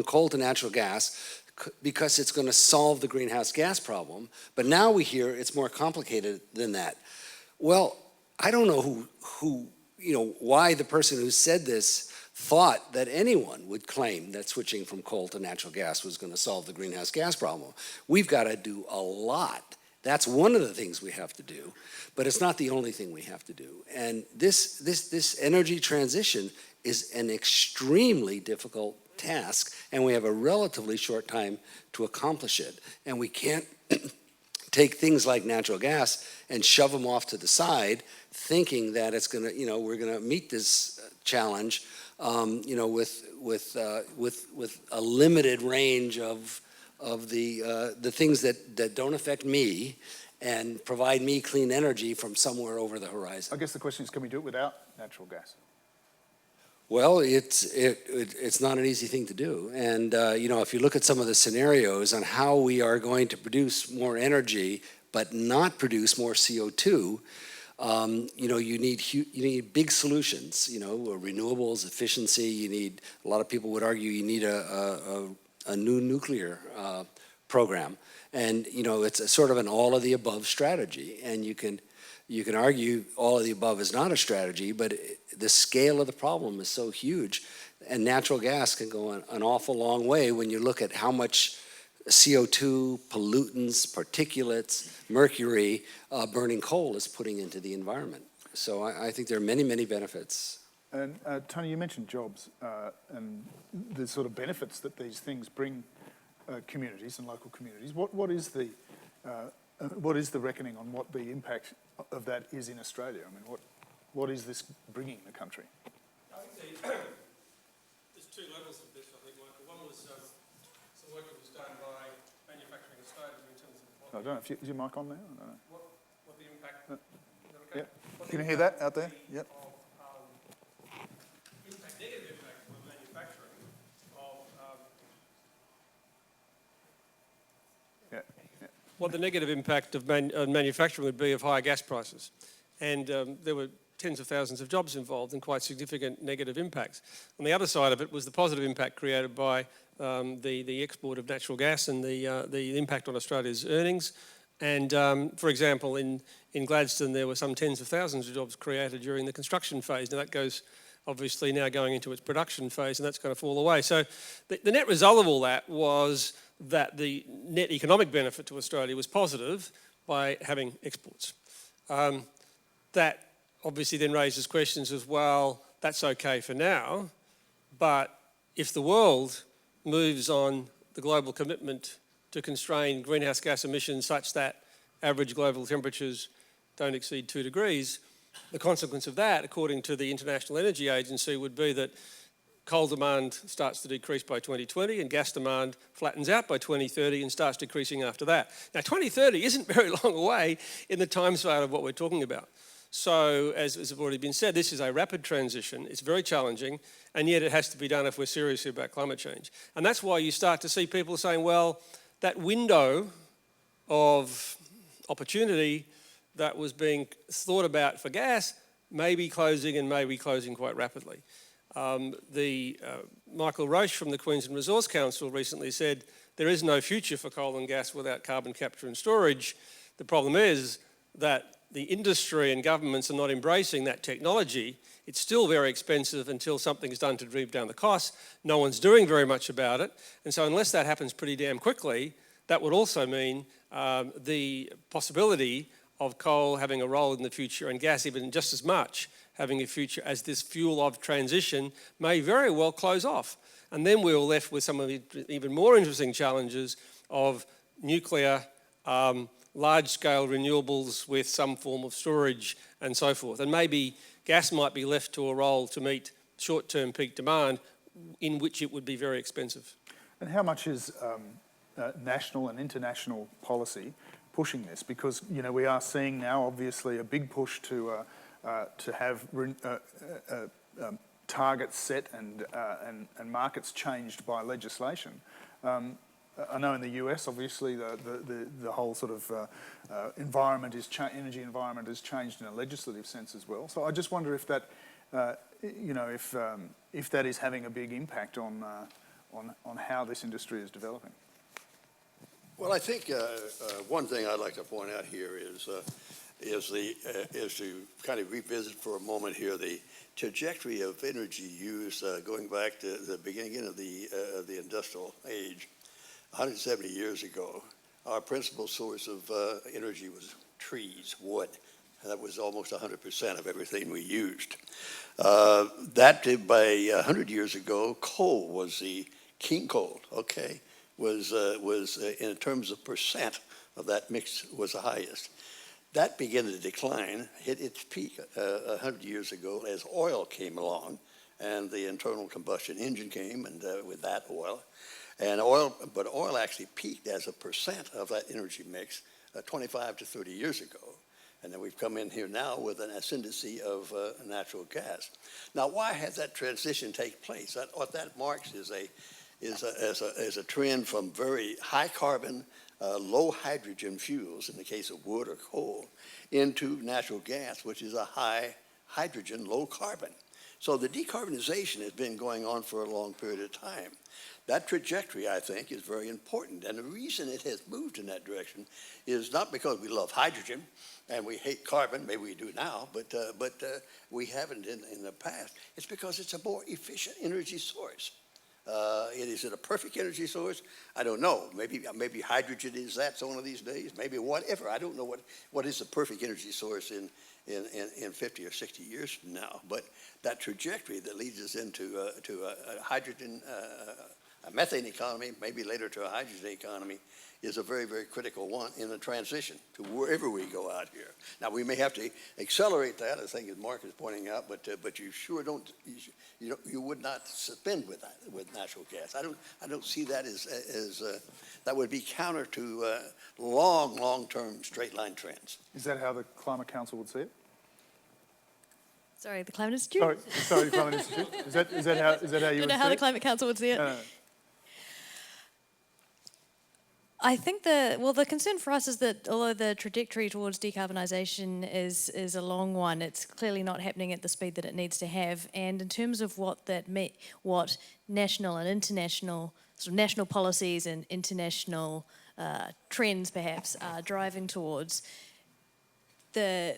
coal to natural gas because it's going to solve the greenhouse gas problem, but now we hear it's more complicated than that. Well, I don't know why the person who said this thought that anyone would claim that switching from coal to natural gas was going to solve the greenhouse gas problem. We've got to do a lot. That's one of the things we have to do, but it's not the only thing we have to do. And this energy transition is an extremely difficult task, and we have a relatively short time to accomplish it. And we can't take things like natural gas and shove them off to the side, thinking that it's going to, we're going to meet this challenge, with a limited range of the things that don't affect me and provide me clean energy from somewhere over the horizon. I guess the question is, can we do it without natural gas? Well, it's not an easy thing to do. And, if you look at some of the scenarios on how we are going to produce more energy but not produce more CO2, you need big solutions, renewables, efficiency. You need, a lot of people would argue you need a new nuclear program. And, it's a sort of an all of the above strategy. And you can argue all of the above is not a strategy, but the scale of the problem is so huge. And natural gas can go an awful long way when you look at how much CO2, pollutants, particulates, mercury, burning coal is putting into the environment. So I think there are many, many benefits. And Tony, you mentioned jobs and the sort of benefits that these things bring communities and local communities. What is the reckoning on what the impact of that is in Australia? I mean, what is this bringing the country? I think there's two levels of this, I think, Michael. One was some work that was done by Manufacturing Australia in terms of... I don't know, is your mic on there? I don't know. What the impact... No. Okay? Yeah. Can you hear that out there? Yep. Negative impact of manufacturing what the negative impact of manufacturing would be of higher gas prices. And there were tens of thousands of jobs involved and quite significant negative impacts. On the other side of it was the positive impact created by the export of natural gas and the impact on Australia's earnings. And for example, in Gladstone, there were some tens of thousands of jobs created during the construction phase. Now that goes obviously now going into its production phase, and that's going to fall away. So the net result of all that was that the net economic benefit to Australia was positive by having exports. That obviously then raises questions as well, that's okay for now, but if the world moves on the global commitment to constrain greenhouse gas emissions such that average global temperatures don't exceed 2 degrees, the consequence of that, according to the International Energy Agency, would be that coal demand starts to decrease by 2020 and gas demand flattens out by 2030 and starts decreasing after that. Now, 2030 isn't very long away in the timescale of what we're talking about. So, as has already been said, this is a rapid transition. It's very challenging, and yet it has to be done if we're serious about climate change. And that's why you start to see people saying, well, that window of opportunity that was being thought about for gas may be closing and may be closing quite rapidly. Michael Roche from the Queensland Resource Council recently said there is no future for coal and gas without carbon capture and storage. The problem is that the industry and governments are not embracing that technology. It's still very expensive until something's done to drive down the costs. No one's doing very much about it. And so unless that happens pretty damn quickly, that would also mean the possibility of coal having a role in the future and gas even just as much having a future as this fuel of transition may very well close off. And then we're left with some of the even more interesting challenges of nuclear, large-scale renewables with some form of storage and so forth. And maybe gas might be left to a role to meet short-term peak demand in which it would be very expensive. And how much is national and international policy pushing this? Because, you know, we are seeing now obviously a big push to have targets set and markets changed by legislation. I know in the US, obviously, the whole sort of environment energy environment has changed in a legislative sense as well. So I just wonder if that, if that is having a big impact on how this industry is developing. Well, I think one thing I'd like to point out here is to kind of revisit for a moment here the trajectory of energy use going back to the beginning of the industrial age. 170 years ago, our principal source of energy was trees, wood. That was almost 100% of everything we used. That by 100 years ago, coal was the king coal, okay, was in terms of percent of that mix was the highest. That began to decline, hit its peak 100 years ago as oil came along and the internal combustion engine came and with that oil. And oil actually peaked as a percent of that energy mix 25 to 30 years ago. And then we've come in here now with an ascendancy of natural gas. Now, why has that transition take place? What that marks is a trend from very high carbon, low hydrogen fuels, in the case of wood or coal, into natural gas, which is a high hydrogen, low carbon. So the decarbonization has been going on for a long period of time. That trajectory, I think, is very important. And the reason it has moved in that direction is not because we love hydrogen and we hate carbon, maybe we do now, but we haven't in the past. It's because it's a more efficient energy source. Is it a perfect energy source? I don't know. Maybe hydrogen is that one of these days. Maybe whatever. I don't know what is the perfect energy source in 50 or 60 years from now. But that trajectory that leads us into a hydrogen, a methane economy, maybe later to a hydrogen economy, is a very, very critical one in the transition to wherever we go out here. Now, we may have to accelerate that, I think, as Mark is pointing out, but you sure don't, you would not suspend with that, with natural gas. I don't see that as that would be counter to long-term straight line trends. Is that how the Climate Council would see it? Sorry, the Climate Institute? Sorry, the Climate Institute. Is that how you I would don't know see how the it? Climate Council would see it. I think the concern for us is that although the trajectory towards decarbonisation is a long one, it's clearly not happening at the speed that it needs to have. And in terms of what national and international, sort of national policies and international trends perhaps are driving towards, in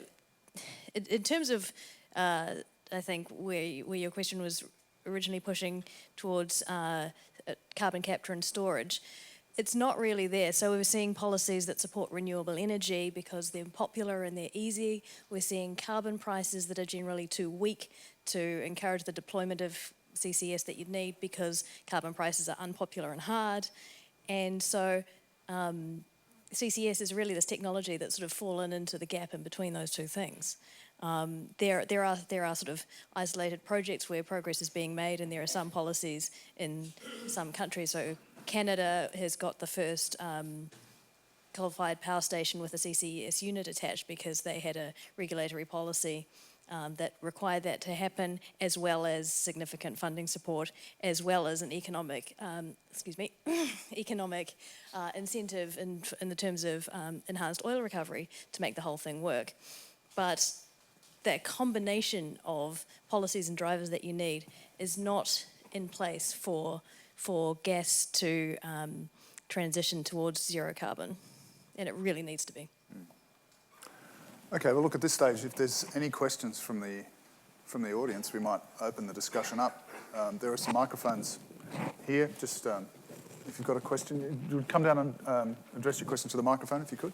terms of, I think where your question was originally pushing towards carbon capture and storage, it's not really there. So we're seeing policies that support renewable energy because they're popular and they're easy. We're seeing carbon prices that are generally too weak to encourage the deployment of CCS that you'd need because carbon prices are unpopular and hard. And so CCS is really this technology that's sort of fallen into the gap in between those two things. There are sort of isolated projects where progress is being made, and there are some policies in some countries. So Canada has got the first coal-fired power station with a CCS unit attached because they had a regulatory policy that required that to happen, as well as significant funding support, as well as an economic incentive in the terms of enhanced oil recovery to make the whole thing work. But that combination of policies and drivers that you need is not in place for gas to transition towards zero carbon, and it really needs to be. Okay, well, look, at this stage, if there's any questions from the audience, we might open the discussion up. There are some microphones here. Just if you've got a question, you would come down and address your question to the microphone, if you could.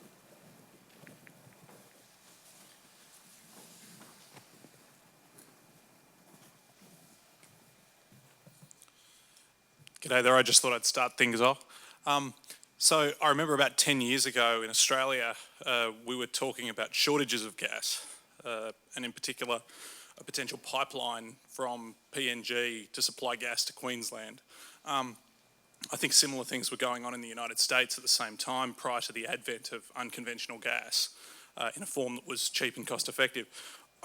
G'day there, I just thought I'd start things off. So I remember about 10 years ago in Australia, we were talking about shortages of gas, and in particular, a potential pipeline from PNG to supply gas to Queensland. I think similar things were going on in the United States at the same time prior to the advent of unconventional gas in a form that was cheap and cost effective.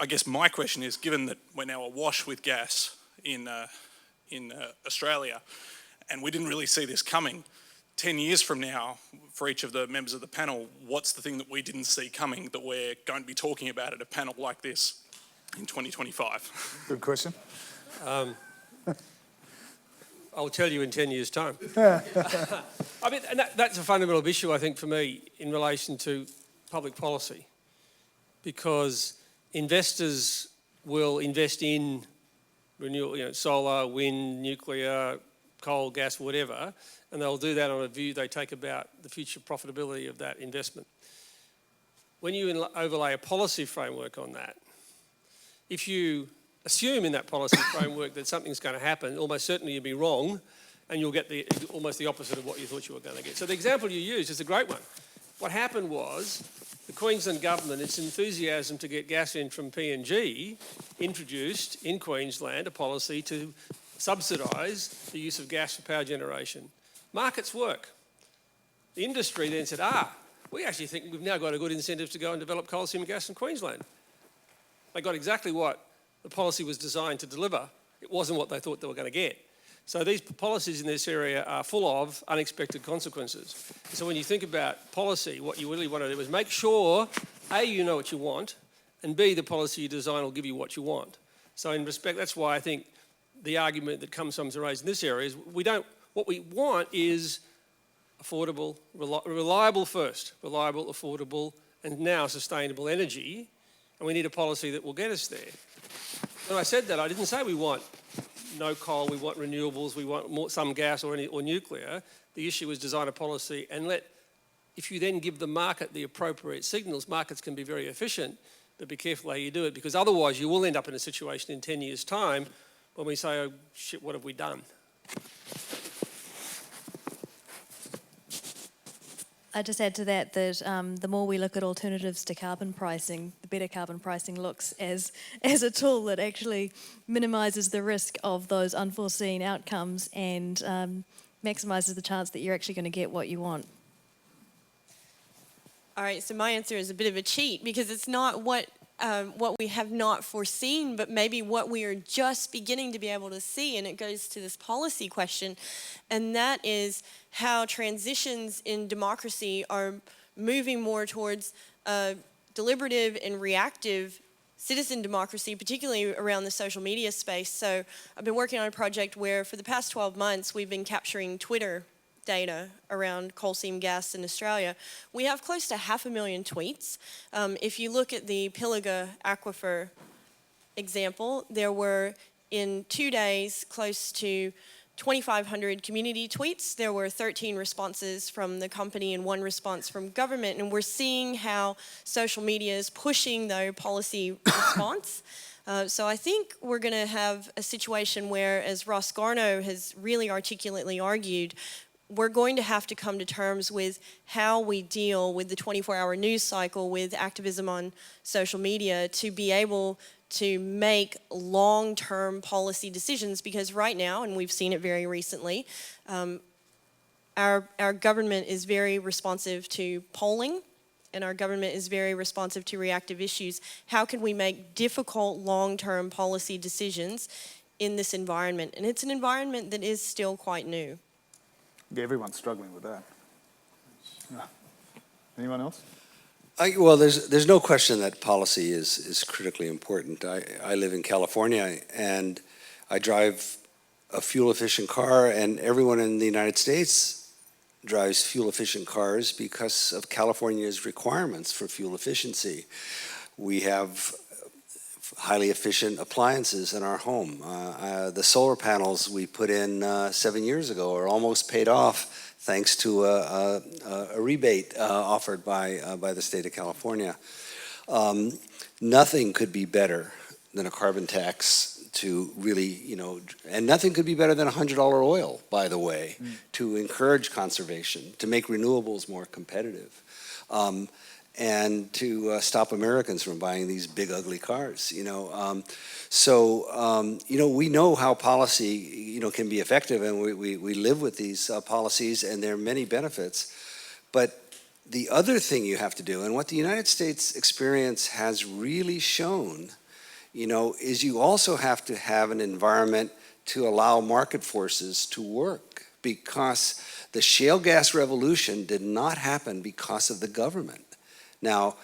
I guess my question is, given that we're now awash with gas in Australia, and we didn't really see this coming, 10 years from now, for each of the members of the panel, what's the thing that we didn't see coming that we're going to be talking about at a panel like this in 2025? Good question. I'll tell you in 10 years' time. I mean, and that's a fundamental issue, I think, for me in relation to public policy, because investors will invest in renewable, solar, wind, nuclear, coal, gas, whatever, and they'll do that on a view they take about the future profitability of that investment. When you overlay a policy framework on that, if you assume in that policy framework that something's going to happen, almost certainly you'll be wrong, and you'll get almost the opposite of what you thought you were going to get. So the example you used is a great one. What happened was the Queensland government, its enthusiasm to get gas in from PNG, introduced in Queensland a policy to subsidise the use of gas for power generation. Markets work. The industry then said, we actually think we've now got a good incentive to go and develop coal seam gas in Queensland. They got exactly what the policy was designed to deliver. It wasn't what they thought they were going to get. So these policies in this area are full of unexpected consequences. So when you think about policy, what you really want to do is make sure, A, you know what you want, and B, the policy you design will give you what you want. So in respect, that's why I think the argument that comes sometimes raised in this area is what we want is affordable, reliable first, reliable, affordable, and now sustainable energy, and we need a policy that will get us there. When I said that, I didn't say we want no coal, we want renewables, we want some gas or nuclear. The issue is design a policy and if you then give the market the appropriate signals, markets can be very efficient, but be careful how you do it, because otherwise you will end up in a situation in 10 years' time when we say, oh shit, what have we done? I just add to that the more we look at alternatives to carbon pricing, the better carbon pricing looks as a tool that actually minimises the risk of those unforeseen outcomes and maximises the chance that you're actually going to get what you want. All right, so my answer is a bit of a cheat, because it's not what we have not foreseen, but maybe what we are just beginning to be able to see, and it goes to this policy question, and that is how transitions in democracy are moving more towards deliberative and reactive citizen democracy, particularly around the social media space. So I've been working on a project where for the past 12 months we've been capturing Twitter data around coal seam gas in Australia. We have close to 500,000 tweets. If you look at the Pilliga Aquifer example, there were in 2 days close to 2,500 community tweets. There were 13 responses from the company and 1 response from government, and we're seeing how social media is pushing the policy response. So I think we're going to have a situation where, as Ross Garnaut has really articulately argued, we're going to have to come to terms with how we deal with the 24-hour news cycle, with activism on social media, to be able to make long-term policy decisions, because right now, and we've seen it very recently, our government is very responsive to polling, and our government is very responsive to reactive issues. How can we make difficult long-term policy decisions in this environment? And it's an environment that is still quite new. Yeah, everyone's struggling with that. Anyone else? Well, there's no question that policy is critically important. I live in California, and I drive a fuel-efficient car, and everyone in the United States drives fuel-efficient cars because of California's requirements for fuel efficiency. We have highly efficient appliances in our home. The solar panels we put in 7 years ago are almost paid off thanks to a rebate offered by the state of California. Nothing could be better than a carbon tax to really, and nothing could be better than $100 oil, by the way, to encourage conservation, to make renewables more competitive. And to stop Americans from buying these big, ugly cars, So, we know how policy, can be effective, and we live with these policies, and there are many benefits. But the other thing you have to do, and what the United States experience has really shown, is you also have to have an environment to allow market forces to work. because the shale gas revolution did not happen because of the government. Now,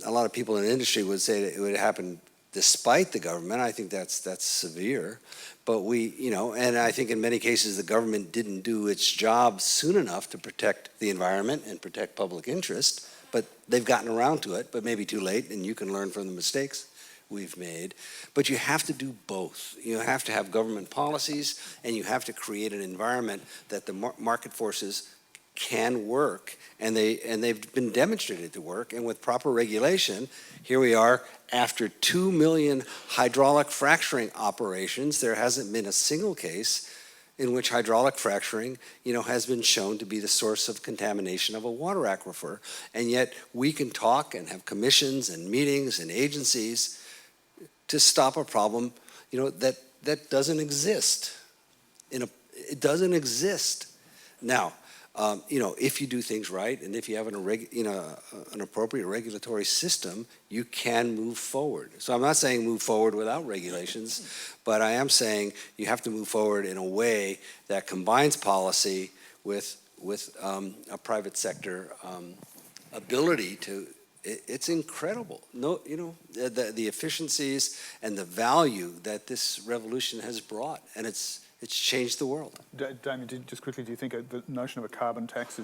a lot of people in the industry would say that it would happen despite the government. I think that's severe. But and I think in many cases the government didn't do its job soon enough to protect the environment and protect public interest, but they've gotten around to it, but maybe too late, and you can learn from the mistakes we've made. But you have to do both. You have to have government policies, and you have to create an environment that the market forces can work, and they've been demonstrated to work. And with proper regulation, here we are after 2 million hydraulic fracturing operations. There hasn't been a single case in which hydraulic fracturing, has been shown to be the source of contamination of a water aquifer. And yet we can talk and have commissions and meetings and agencies to stop a problem, that doesn't exist. It doesn't exist. Now, if you do things right, and if you have an appropriate regulatory system, you can move forward. So I'm not saying move forward without regulations, but I am saying you have to move forward in a way that combines policy with a private sector ability to. It's incredible. The efficiencies and the value that this revolution has brought, and it's changed the world. Damian, just quickly, do you think the notion of a carbon tax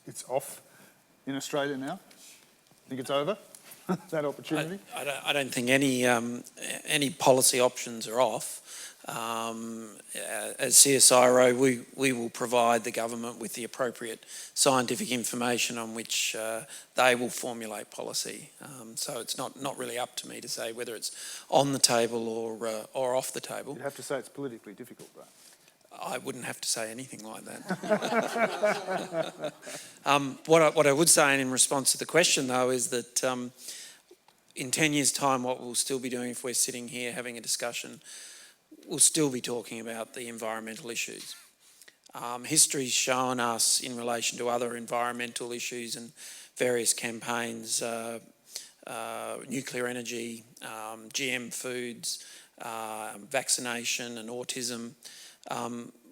it's off in Australia now? Think it's over? That opportunity? I don't think any policy options are off. As CSIRO, we will provide the government with the appropriate scientific information on which they will formulate policy. So it's not really up to me to say whether it's on the table or off the table. You'd have to say it's politically difficult, though. I wouldn't have to say anything like that. What I would say in response to the question, though, is that in 10 years' time, what we'll still be doing if we're sitting here having a discussion, we'll still be talking about the environmental issues. History's shown us in relation to other environmental issues and various campaigns, nuclear energy, GM foods, vaccination and autism,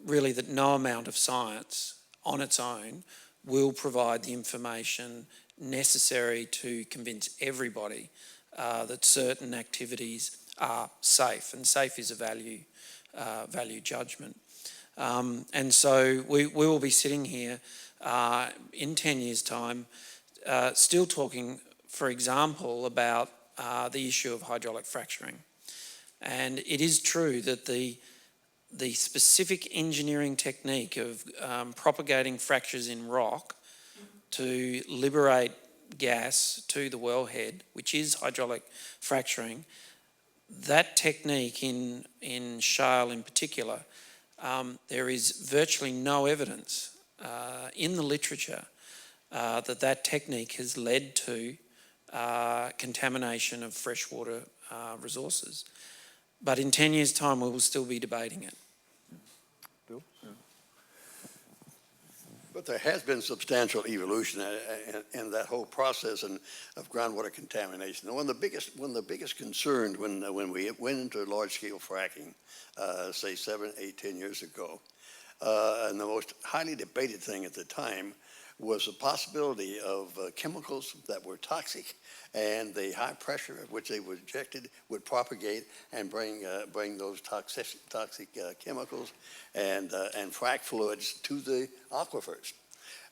really that no amount of science on its own will provide the information necessary to convince everybody that certain activities are safe, and safe is a value judgment. And so we will be sitting here in 10 years' time still talking, for example, about the issue of hydraulic fracturing. And it is true that the specific engineering technique of propagating fractures in rock to liberate gas to the wellhead, which is hydraulic fracturing, that technique in shale in particular, there is virtually no evidence in the literature that technique has led to contamination of freshwater resources. But in 10 years' time, we will still be debating it. Bill? Yeah. But there has been substantial evolution in that whole process of groundwater contamination. And one of the biggest concerns when we went into large-scale fracking, say 7, 8, 10 years ago, and the most highly debated thing at the time was the possibility of chemicals that were toxic, and the high pressure at which they were injected would propagate and bring those toxic chemicals and frac fluids to the aquifers.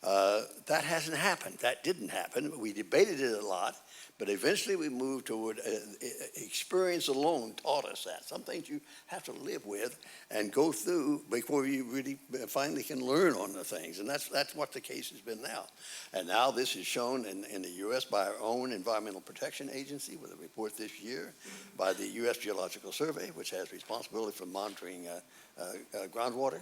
That hasn't happened. That didn't happen. We debated it a lot, but eventually we moved toward experience alone taught us that. Some things you have to live with and go through before you really finally can learn on the things. And that's what the case has been now. And now this is shown in the U.S. by our own Environmental Protection Agency with a report this year, by the U.S. Geological Survey, which has responsibility for monitoring groundwater,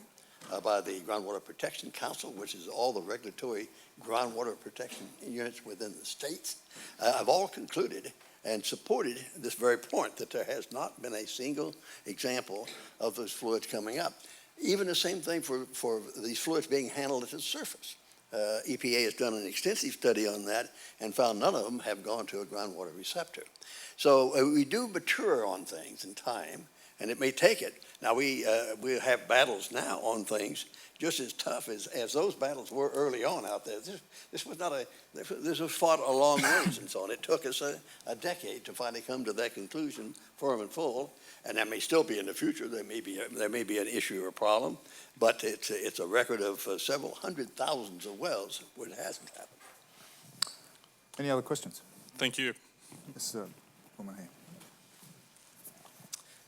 by the Groundwater Protection Council, which is all the regulatory groundwater protection units within the states, have all concluded and supported this very point that there has not been a single example of those fluids coming up. Even the same thing for these fluids being handled at the surface. EPA has done an extensive study on that and found none of them have gone to a groundwater receptor. So we do mature on things in time, and it may take it. Now we have battles now on things just as tough as those battles were early on out there. This was fought a long ways and so on. It took us a decade to finally come to that conclusion, firm and full. And that may still be in the future. There may be an issue or a problem, but it's a record of several hundred thousands of wells where it hasn't happened. Any other questions? Thank you. This woman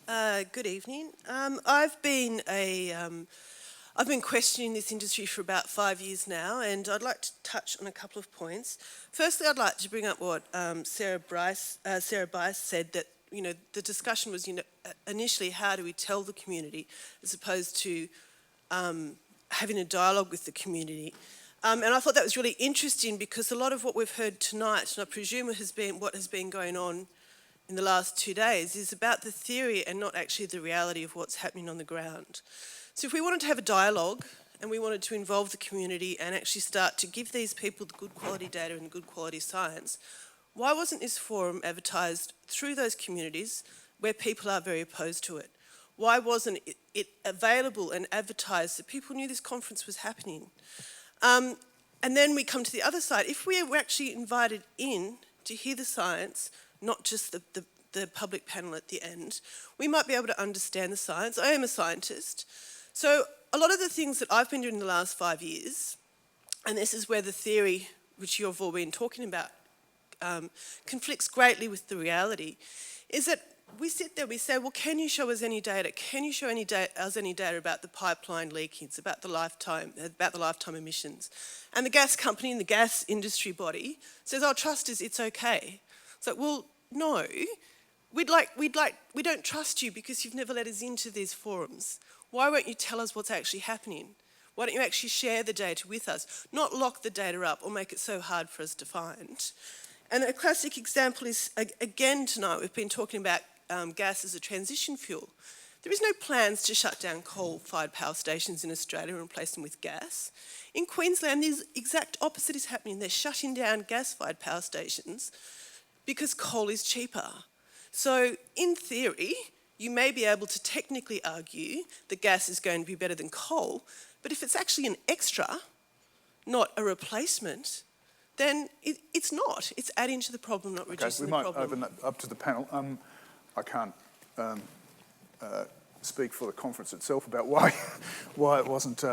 here. Good evening. I've been questioning this industry for about 5 years now, and I'd like to touch on a couple of points. Firstly, I'd like to bring up what Sara Bice said, that the discussion was initially how do we tell the community as opposed to having a dialogue with the community. And I thought that was really interesting because a lot of what we've heard tonight, and I presume has been what has been going on in the last 2 days, is about the theory and not actually the reality of what's happening on the ground. So if we wanted to have a dialogue and we wanted to involve the community and actually start to give these people the good quality data and good quality science, why wasn't this forum advertised through those communities where people are very opposed to it? Why wasn't it available and advertised so people knew this conference was happening? And then we come to the other side. If we were actually invited in to hear the science, not just the public panel at the end, we might be able to understand the science. I am a scientist. So a lot of the things that I've been doing in the last 5 years, and this is where the theory, which you've all been talking about, conflicts greatly with the reality, is that we sit there, we say, well, can you show us any data? Can you show us any data about the pipeline leakage, about the lifetime emissions? And the gas company and the gas industry body says, oh, trust us, it's okay. It's like, well, no, we don't trust you because you've never let us into these forums. Why won't you tell us what's actually happening? Why don't you actually share the data with us? Not lock the data up or make it so hard for us to find. And a classic example is, again tonight, we've been talking about gas as a transition fuel. There is no plans to shut down coal-fired power stations in Australia and replace them with gas. In Queensland, the exact opposite is happening. They're shutting down gas-fired power stations because coal is cheaper. So in theory, you may be able to technically argue that gas is going to be better than coal, but if it's actually an extra, not a replacement, then it's not. It's adding to the problem, not reducing the problem. We might open that up to the panel. I can't speak for the conference itself about why it wasn't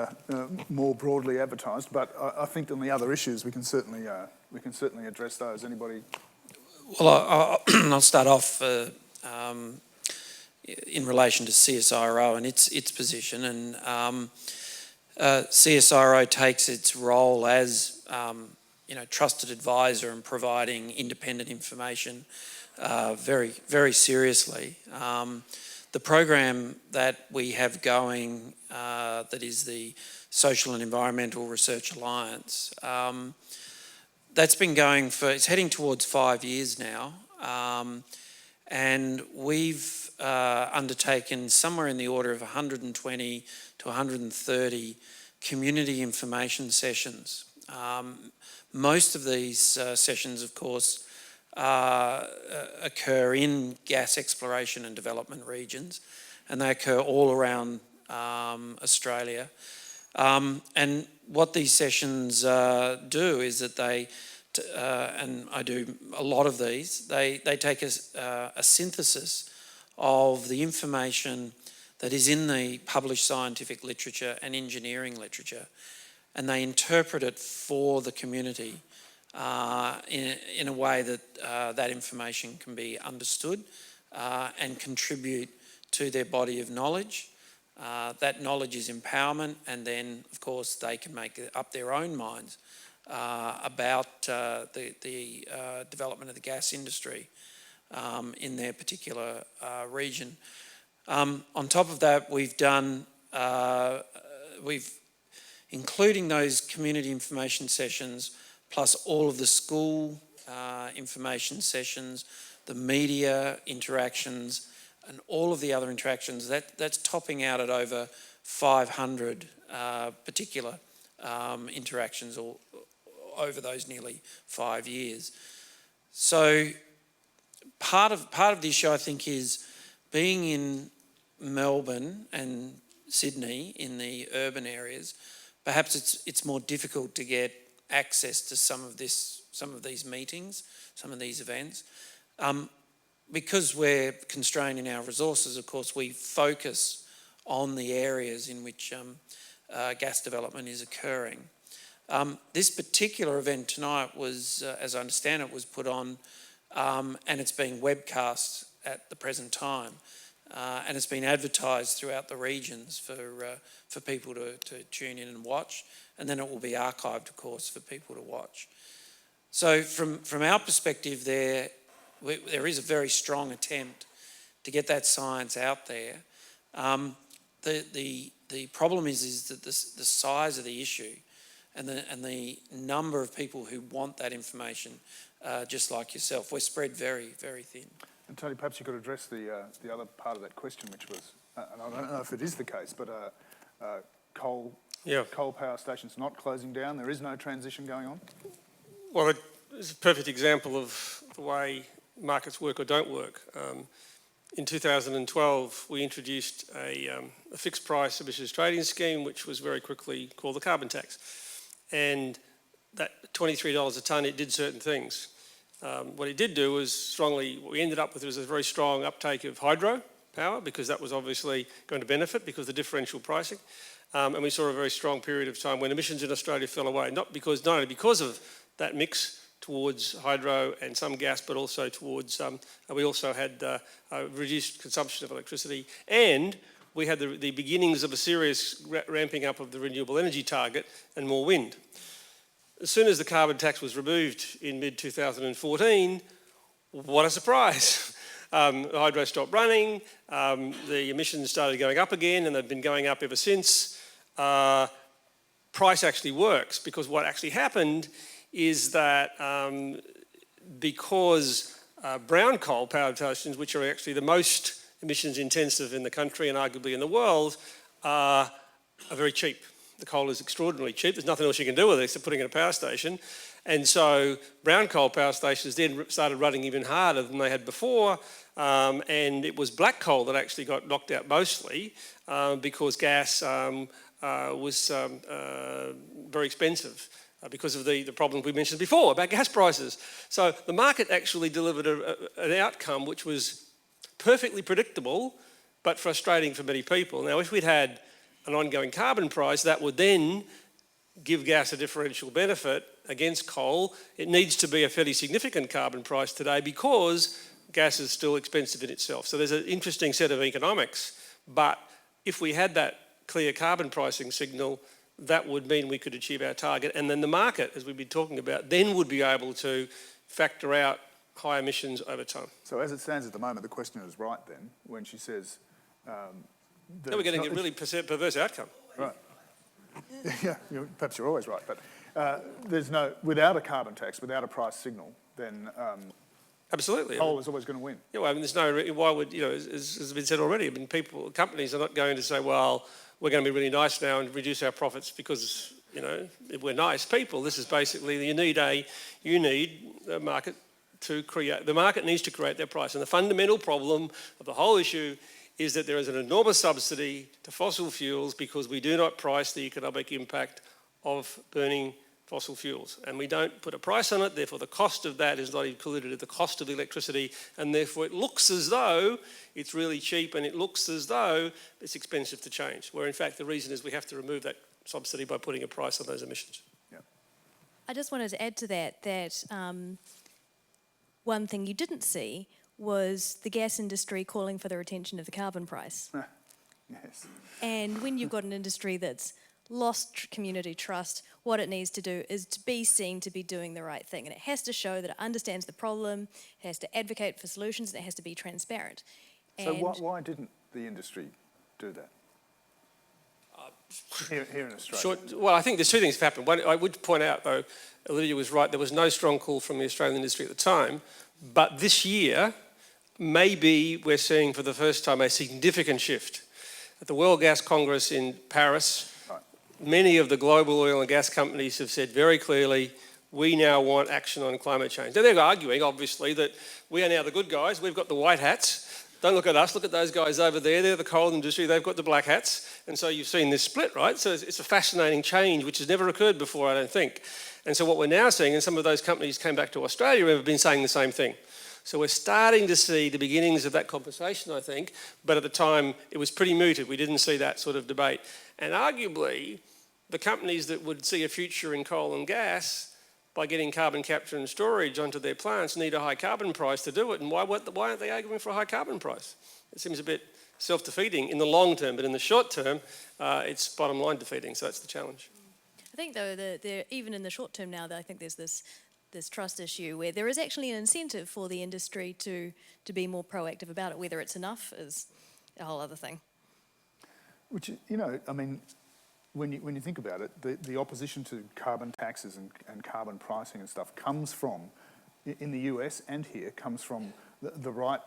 more broadly advertised, but I think on the other issues we can certainly address those. Anybody? Well, I'll start off in relation to CSIRO and its position, and CSIRO takes its role as trusted advisor and providing independent information very, very seriously. The program that we have going, that is the Social and Environmental Research Alliance, that's been going it's heading towards 5 years now, and we've undertaken somewhere in the order of 120 to 130 community information sessions. Most of these sessions, of course, occur in gas exploration and development regions, and they occur all around Australia. And what these sessions do is that they, and I do a lot of these, they take a synthesis of the information that is in the published scientific literature and engineering literature, and they interpret it for the community in a way that that information can be understood and contribute to their body of knowledge. That knowledge is empowerment, and then, of course, they can make up their own minds about the development of the gas industry in their particular region. On top of that, including those community information sessions, plus all of the school information sessions, the media interactions, and all of the other interactions, that's topping out at over 500 particular interactions over those nearly 5 years. So part of the issue, I think, is being in Melbourne and Sydney in the urban areas. Perhaps it's more difficult to get access to some of these meetings, some of these events. Because we're constrained in our resources, of course, we focus on the areas in which gas development is occurring. This particular event tonight was, as I understand it, was put on and it's being webcast at the present time. And it's been advertised throughout the regions for people to tune in and watch, and then it will be archived, of course, for people to watch. So from our perspective there is a very strong attempt to get that science out there. The problem is that the size of the issue and the number of people who want that information, just like yourself, we're spread very, very thin. And Tony, perhaps you could address the other part of that question, which was, and I don't know if it is the case, but coal power stations not closing down. There is no transition going on. Well, it's a perfect example of the way markets work or don't work. In 2012, we introduced a fixed price emissions trading scheme, which was very quickly called the carbon tax. And that $23 a tonne, it did certain things. What it did do was what we ended up with was a very strong uptake of hydro power, because that was obviously going to benefit because of the differential pricing. And we saw a very strong period of time when emissions in Australia fell away, not only because of that mix towards hydro and some gas, but also towards, we also had reduced consumption of electricity, and we had the beginnings of a serious ramping up of the renewable energy target and more wind. As soon as the carbon tax was removed in mid-2014, what a surprise. The hydro stopped running, the emissions started going up again, and they've been going up ever since. Price actually works, because what actually happened is that because brown coal power stations, which are actually the most emissions intensive in the country and arguably in the world, are very cheap. The coal is extraordinarily cheap. There's nothing else you can do with it except putting it in a power station. And so brown coal power stations then started running even harder than they had before. And it was black coal that actually got knocked out mostly because gas was very expensive because of the problem we mentioned before about gas prices. So the market actually delivered an outcome which was perfectly predictable, but frustrating for many people. Now, if we'd had an ongoing carbon price, that would then give gas a differential benefit against coal. It needs to be a fairly significant carbon price today because gas is still expensive in itself. So there's an interesting set of economics, but if we had that clear carbon pricing signal, that would mean we could achieve our target, and then the market, as we've been talking about, then would be able to factor out high emissions over time. So as it stands at the moment, the question is right then, when she says... Then we're getting a really perverse outcome. Right. Yeah, perhaps you're always right, but without a carbon tax, without a price signal, then absolutely, coal is always going to win. Yeah, well, I mean, why would, as has been said already, I mean, companies are not going to say, well, we're going to be really nice now and reduce our profits because, we're nice people. This is basically, you need a market to create, the market needs to create their price. And the fundamental problem of the whole issue is that there is an enormous subsidy to fossil fuels because we do not price the economic impact of burning fossil fuels. And we don't put a price on it, therefore the cost of that is not included at the cost of the electricity, and therefore it looks as though it's really cheap and it looks as though it's expensive to change, where in fact the reason is we have to remove that subsidy by putting a price on those emissions. Yeah. I just wanted to add to that one thing you didn't see was the gas industry calling for the retention of the carbon price. Yes. And when you've got an industry that's lost community trust, what it needs to do is to be seen to be doing the right thing. And it has to show that it understands the problem, it has to advocate for solutions, and it has to be transparent. So why didn't the industry do that? Here in Australia? Well, I think there's two things that happened. One, I would point out, though, Olivia was right, there was no strong call from the Australian industry at the time. But this year, maybe we're seeing for the first time a significant shift. At the World Gas Congress in Paris, many of the global oil and gas companies have said very clearly, we now want action on climate change. Now they're arguing, obviously, that we are now the good guys, we've got the white hats. Don't look at us, look at those guys over there, they're the coal industry, they've got the black hats. And so you've seen this split, right? So it's a fascinating change which has never occurred before, I don't think. And so what we're now seeing, and some of those companies came back to Australia and have been saying the same thing. So we're starting to see the beginnings of that conversation, I think, but at the time it was pretty mooted. We didn't see that sort of debate. And arguably, the companies that would see a future in coal and gas by getting carbon capture and storage onto their plants need a high carbon price to do it. And why aren't they arguing for a high carbon price? It seems a bit self-defeating in the long term, but in the short term, it's bottom line defeating, so that's the challenge. I think, though, that even in the short term now, that I think there's this trust issue where there is actually an incentive for the industry to be more proactive about it. Whether it's enough is a whole other thing. Which, I mean, when you think about it, the opposition to carbon taxes and carbon pricing and stuff comes from, in the US and here, comes from the right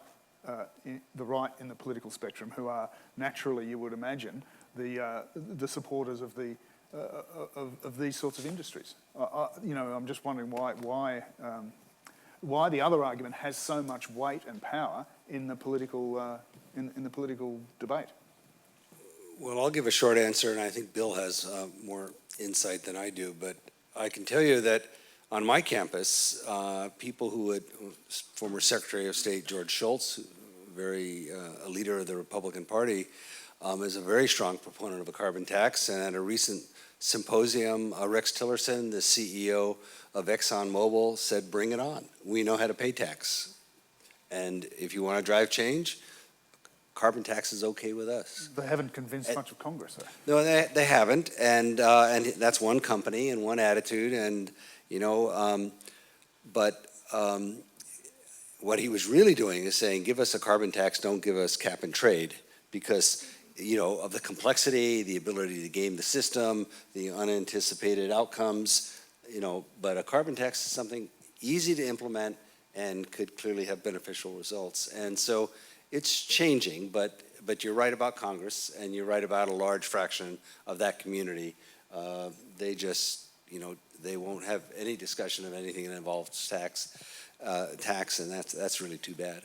in the political spectrum, who are naturally, you would imagine, the supporters of these sorts of industries. I'm just wondering why the other argument has so much weight and power in the political in the political debate. Well, I'll give a short answer, and I think Bill has more insight than I do, but I can tell you that on my campus, people who would, former Secretary of State George Shultz, a leader of the Republican Party, is a very strong proponent of a carbon tax, and at a recent symposium, Rex Tillerson, the CEO of ExxonMobil, said, bring it on. We know how to pay tax. And if you want to drive change, carbon tax is okay with us. They haven't convinced much of Congress, though. No, they haven't, and that's one company and one attitude, and what he was really doing is saying, give us a carbon tax, don't give us cap and trade, because of the complexity, the ability to game the system, the unanticipated outcomes, but a carbon tax is something easy to implement and could clearly have beneficial results, and so. It's changing, but you're right about Congress, and you're right about a large fraction of that community. They just, they won't have any discussion of anything that involves tax, and that's really too bad.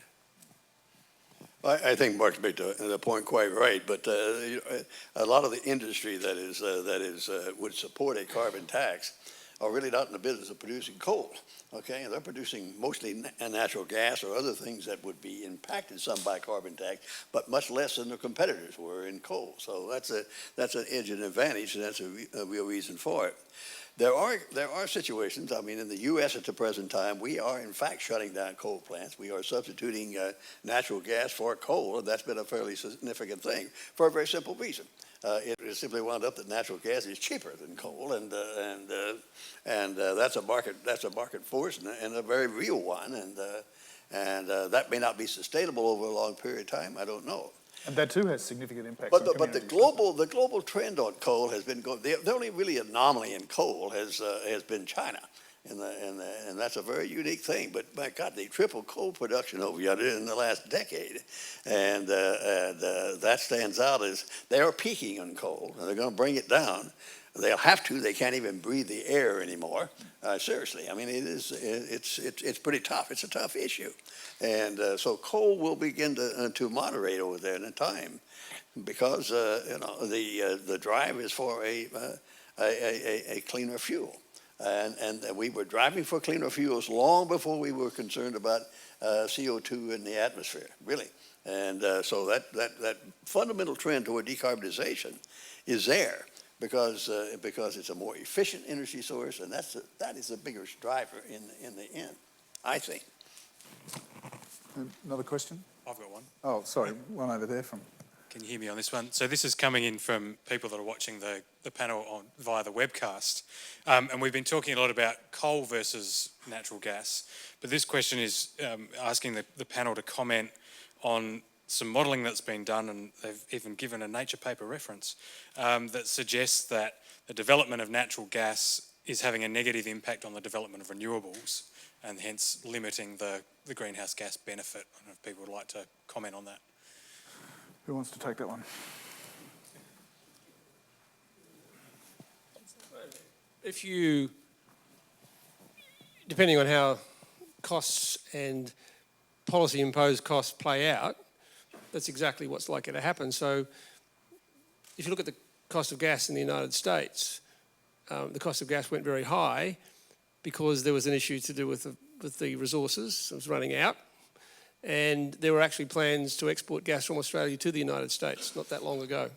I think Mark's made the point quite right, but a lot of the industry that would support a carbon tax are really not in the business of producing coal, okay? They're producing mostly natural gas or other things that would be impacted some by carbon tax, but much less than their competitors were in coal. So that's an edge and advantage, and that's a real reason for it. There are situations, I mean, in the U.S. at the present time, we are in fact shutting down coal plants. We are substituting natural gas for coal, and that's been a fairly significant thing for a very simple reason. It has simply wound up that natural gas is cheaper than coal, and that's a market force and a very real one, and that may not be sustainable over a long period of time. I don't know. And that too has significant impacts. But the global trend on coal has been going. The only really anomaly in coal has been China. And that's a very unique thing. But my God, they tripled coal production over yonder in the last decade, and that stands out as they are peaking on coal, and they're going to bring it down. They'll have to. They can't even breathe the air anymore. Seriously, I mean, it's pretty tough. It's a tough issue, and so coal will begin to moderate over there in time, because the drive is for a cleaner fuel. And we were driving for cleaner fuels long before we were concerned about CO2 in the atmosphere, really. And so that fundamental trend toward decarbonization is there because it's a more efficient energy source, and that is the biggest driver in the end, I think. Another question? I've got one. Oh, sorry, one over there from... Can you hear me on this one? So this is coming in from people that are watching the panel via the webcast. And we've been talking a lot about coal versus natural gas. But this question is asking the panel to comment on some modelling that's been done, and they've even given a Nature paper reference, that suggests that the development of natural gas is having a negative impact on the development of renewables, and hence limiting the greenhouse gas benefit. I don't know if people would like to comment on that. Who wants to take that one? If you depending on how costs and policy-imposed costs play out, that's exactly what's likely to happen. So if you look at the cost of gas in the United States, the cost of gas went very high because there was an issue to do with the resources. It was running out. And there were actually plans to export gas from Australia to the United States not that long ago.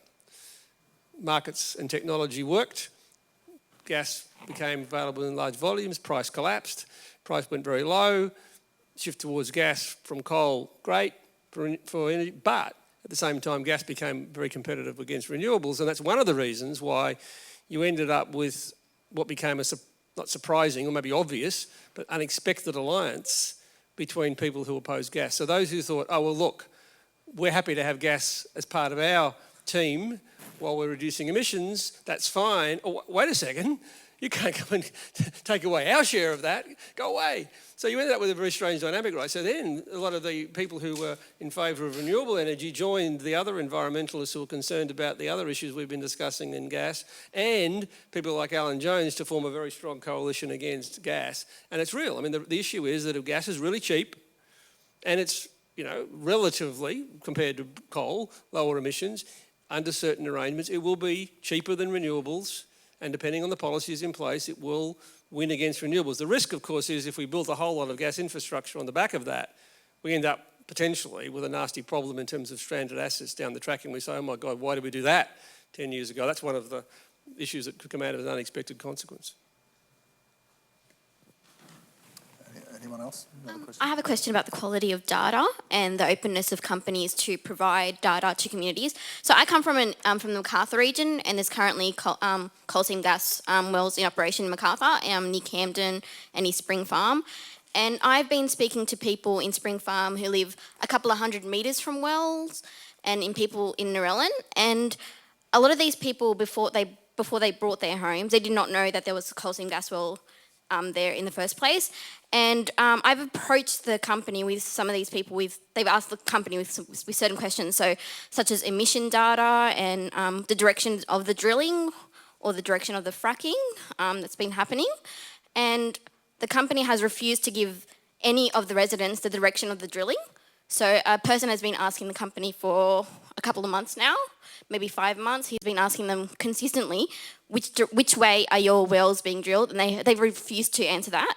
Markets and technology worked. Gas became available in large volumes. Price collapsed. Price went very low. Shift towards gas from coal, great for energy. But at the same time, gas became very competitive against renewables. And that's one of the reasons why you ended up with what became a, not surprising or maybe obvious, but unexpected alliance between people who opposed gas. So those who thought, oh, well, look, we're happy to have gas as part of our team while we're reducing emissions, that's fine. Oh, wait a second, you can't come and take away our share of that, go away. So you ended up with a very strange dynamic, right? So then a lot of the people who were in favour of renewable energy joined the other environmentalists who were concerned about the other issues we've been discussing in gas, and people like Alan Jones to form a very strong coalition against gas. And it's real. I mean, the issue is that if gas is really cheap, and it's, you know, relatively, compared to coal, lower emissions, under certain arrangements, it will be cheaper than renewables, and depending on the policies in place, it will win against renewables. The risk, of course, is if we build a whole lot of gas infrastructure on the back of that, we end up potentially with a nasty problem in terms of stranded assets down the track, and we say, oh my God, why did we do that 10 years ago? That's one of the issues that could come out of an unexpected consequence. Anyone else? I have a question about the quality of data and the openness of companies to provide data to communities. So I come from the Macarthur region, and there's currently coal seam gas wells in operation in Macarthur, near Camden and East Spring Farm. And I've been speaking to people in Spring Farm who live a couple of 100 metres from wells, and in people in Narellan. And a lot of these people, before they bought their homes, they did not know that there was a coal seam gas well there in the first place. And I've approached the company with some of these people they've asked the company with certain questions, so such as emission data and the direction of the drilling or the direction of the fracking that's been happening. And the company has refused to give any of the residents the direction of the drilling. So a person has been asking the company for a couple of months now, maybe 5 months. He's been asking them consistently, which way are your wells being drilled? And they've refused to answer that.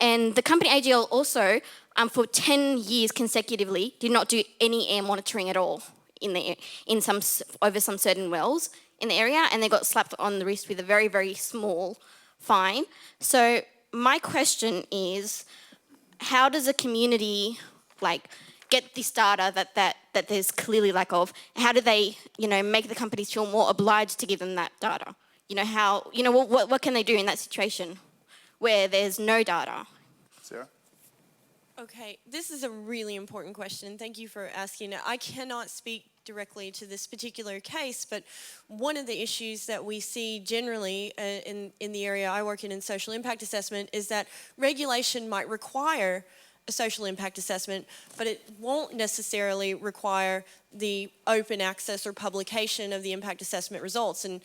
And the company AGL also, for 10 years consecutively, did not do any air monitoring at all over some certain wells in the area, and they got slapped on the wrist with a very, very small fine. So my question is, how does a community get this data that there's clearly lack of? How do they, make the companies feel more obliged to give them that data? What can they do in that situation where there's no data? Sarah? Okay, this is a really important question. Thank you for asking it. I cannot speak directly to this particular case, but one of the issues that we see generally in the area I work in social impact assessment is that regulation might require a social impact assessment, but it won't necessarily require the open access or publication of the impact assessment results. And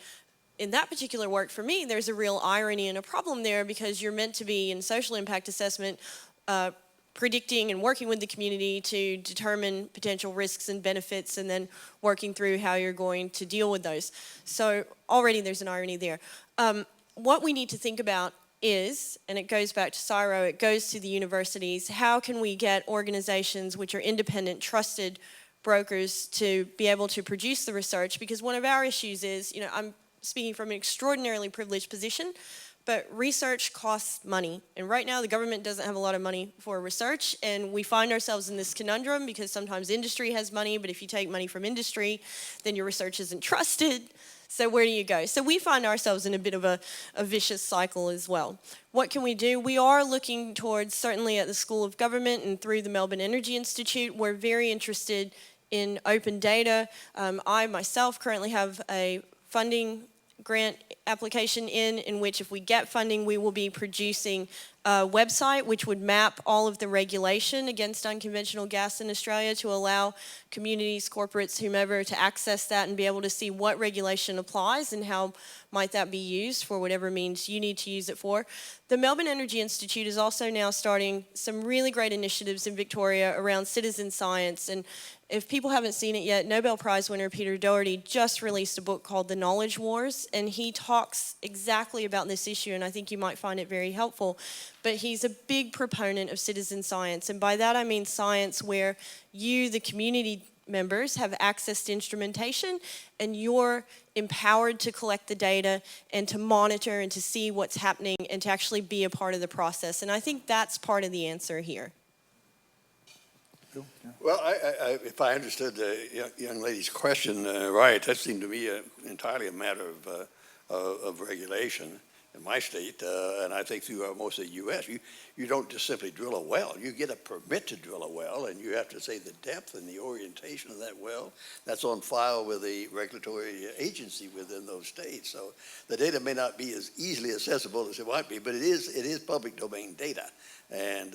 in that particular work, for me, there's a real irony and a problem there, because you're meant to be in social impact assessment predicting and working with the community to determine potential risks and benefits, and then working through how you're going to deal with those. So already there's an irony there. What we need to think about is, and it goes back to CSIRO, it goes to the universities, how can we get organizations which are independent, trusted brokers to be able to produce the research? Because one of our issues is, I'm speaking from an extraordinarily privileged position, but research costs money. And right now the government doesn't have a lot of money for research, and we find ourselves in this conundrum because sometimes industry has money, but if you take money from industry, then your research isn't trusted. So where do you go? So we find ourselves in a bit of a vicious cycle as well. What can we do? We are looking towards, certainly at the School of Government and through the Melbourne Energy Institute, we're very interested in open data. I myself currently have a funding grant application in which if we get funding, we will be producing a website which would map all of the regulation against unconventional gas in Australia to allow communities, corporates, whomever to access that and be able to see what regulation applies and how might that be used for whatever means you need to use it for. The Melbourne Energy Institute is also now starting some really great initiatives in Victoria around citizen science. And if people haven't seen it yet, Nobel Prize winner Peter Doherty just released a book called The Knowledge Wars, and he talks exactly about this issue, and I think you might find it very helpful. But he's a big proponent of citizen science, and by that I mean science where you, the community members, have access to instrumentation, and you're empowered to collect the data and to monitor and to see what's happening and to actually be a part of the process. And I think that's part of the answer here. Well, if I understood the young lady's question right, that seemed to me entirely a matter of regulation in my state, and I think through most of the U.S. You don't just simply drill a well. You get a permit to drill a well, and you have to say the depth and the orientation of that well. That's on file with the regulatory agency within those states. So the data may not be as easily accessible as it might be, but it is public domain data. And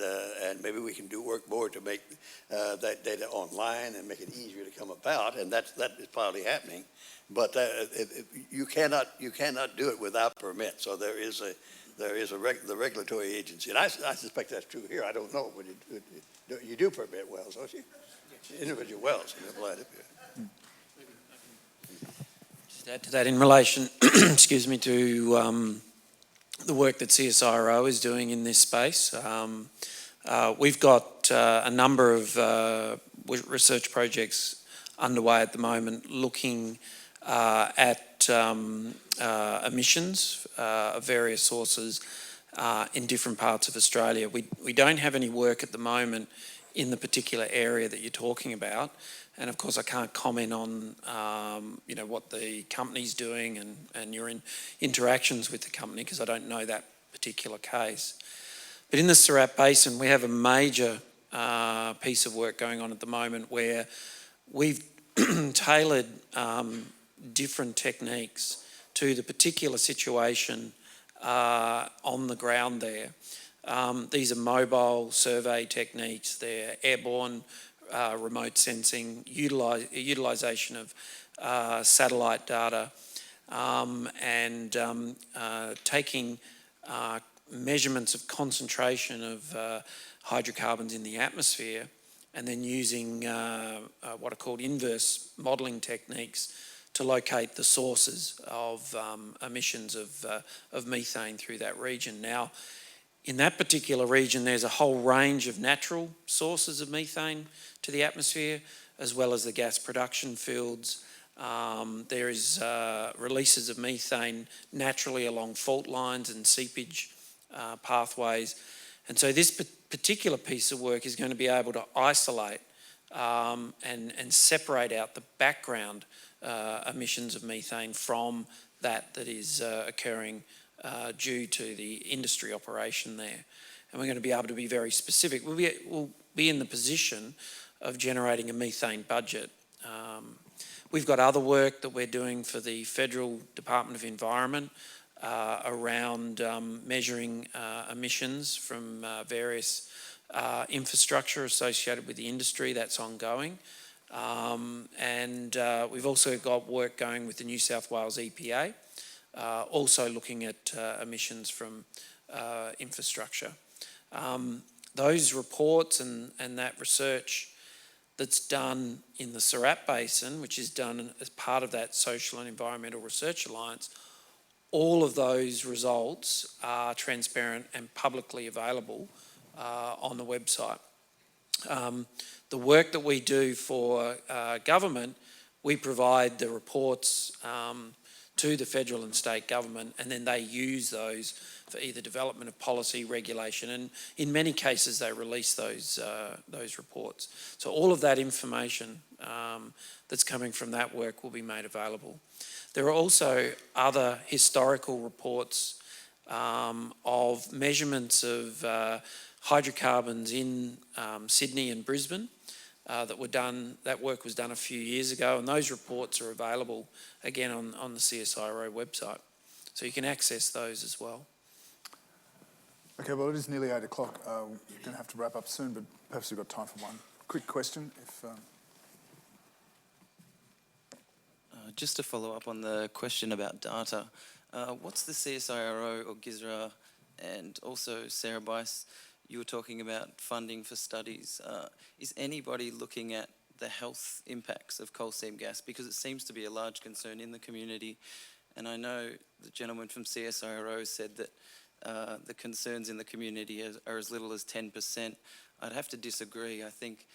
maybe we can do work more to make that data online and make it easier to come about, and that is probably happening. But you cannot do it without permit. So there is the regulatory agency, and I suspect that's true here. I don't know, but you do permit wells, don't you? Yes. Individual wells. Just add to that in relation, excuse me, to the work that CSIRO is doing in this space. We've got a number of research projects underway at the moment looking at emissions of various sources in different parts of Australia. We don't have any work at the moment in the particular area that you're talking about, and of course I can't comment on what the company's doing and your interactions with the company because I don't know that particular case. But in the Surat Basin we have a major piece of work going on at the moment where we've tailored different techniques to the particular situation on the ground there. These are mobile survey techniques, they're airborne remote sensing, utilisation of satellite data, and taking measurements of concentration of hydrocarbons in the atmosphere, and then using what are called inverse modelling techniques to locate the sources of emissions of methane through that region. Now, in that particular region, there's a whole range of natural sources of methane to the atmosphere, as well as the gas production fields. There is releases of methane naturally along fault lines and seepage pathways. And so this particular piece of work is going to be able to isolate and separate out the background emissions of methane from that is occurring due to the industry operation there. And we're going to be able to be very specific. We'll be in the position of generating a methane budget. We've got other work that we're doing for the Federal Department of Environment around measuring emissions from various infrastructure associated with the industry. That's ongoing. And we've also got work going with the New South Wales EPA, also looking at emissions from infrastructure. Those reports and that research that's done in the Surat Basin, which is done as part of that Social and Environmental Research Alliance, all of those results are transparent and publicly available on the website. The work that we do for government, we provide the reports to the federal and state government, and then they use those for either development of policy, regulation, and in many cases they release those reports. So all of that information that's coming from that work will be made available. There are also other historical reports of measurements of hydrocarbons in Sydney and Brisbane that were done. That work was done a few years ago, and those reports are available again on the CSIRO website. So you can access those as well. Okay, well, it is nearly 8 o'clock. We're going to have to wrap up soon, but perhaps we've got time for one quick question. Just to follow up on the question about data, what's the CSIRO or GISERA, and also Sara Bice, you were talking about funding for studies. Is anybody looking at the health impacts of coal seam gas? Because it seems to be a large concern in the community. And I know the gentleman from CSIRO said that the concerns in the community are as little as 10%. I'd have to disagree. I think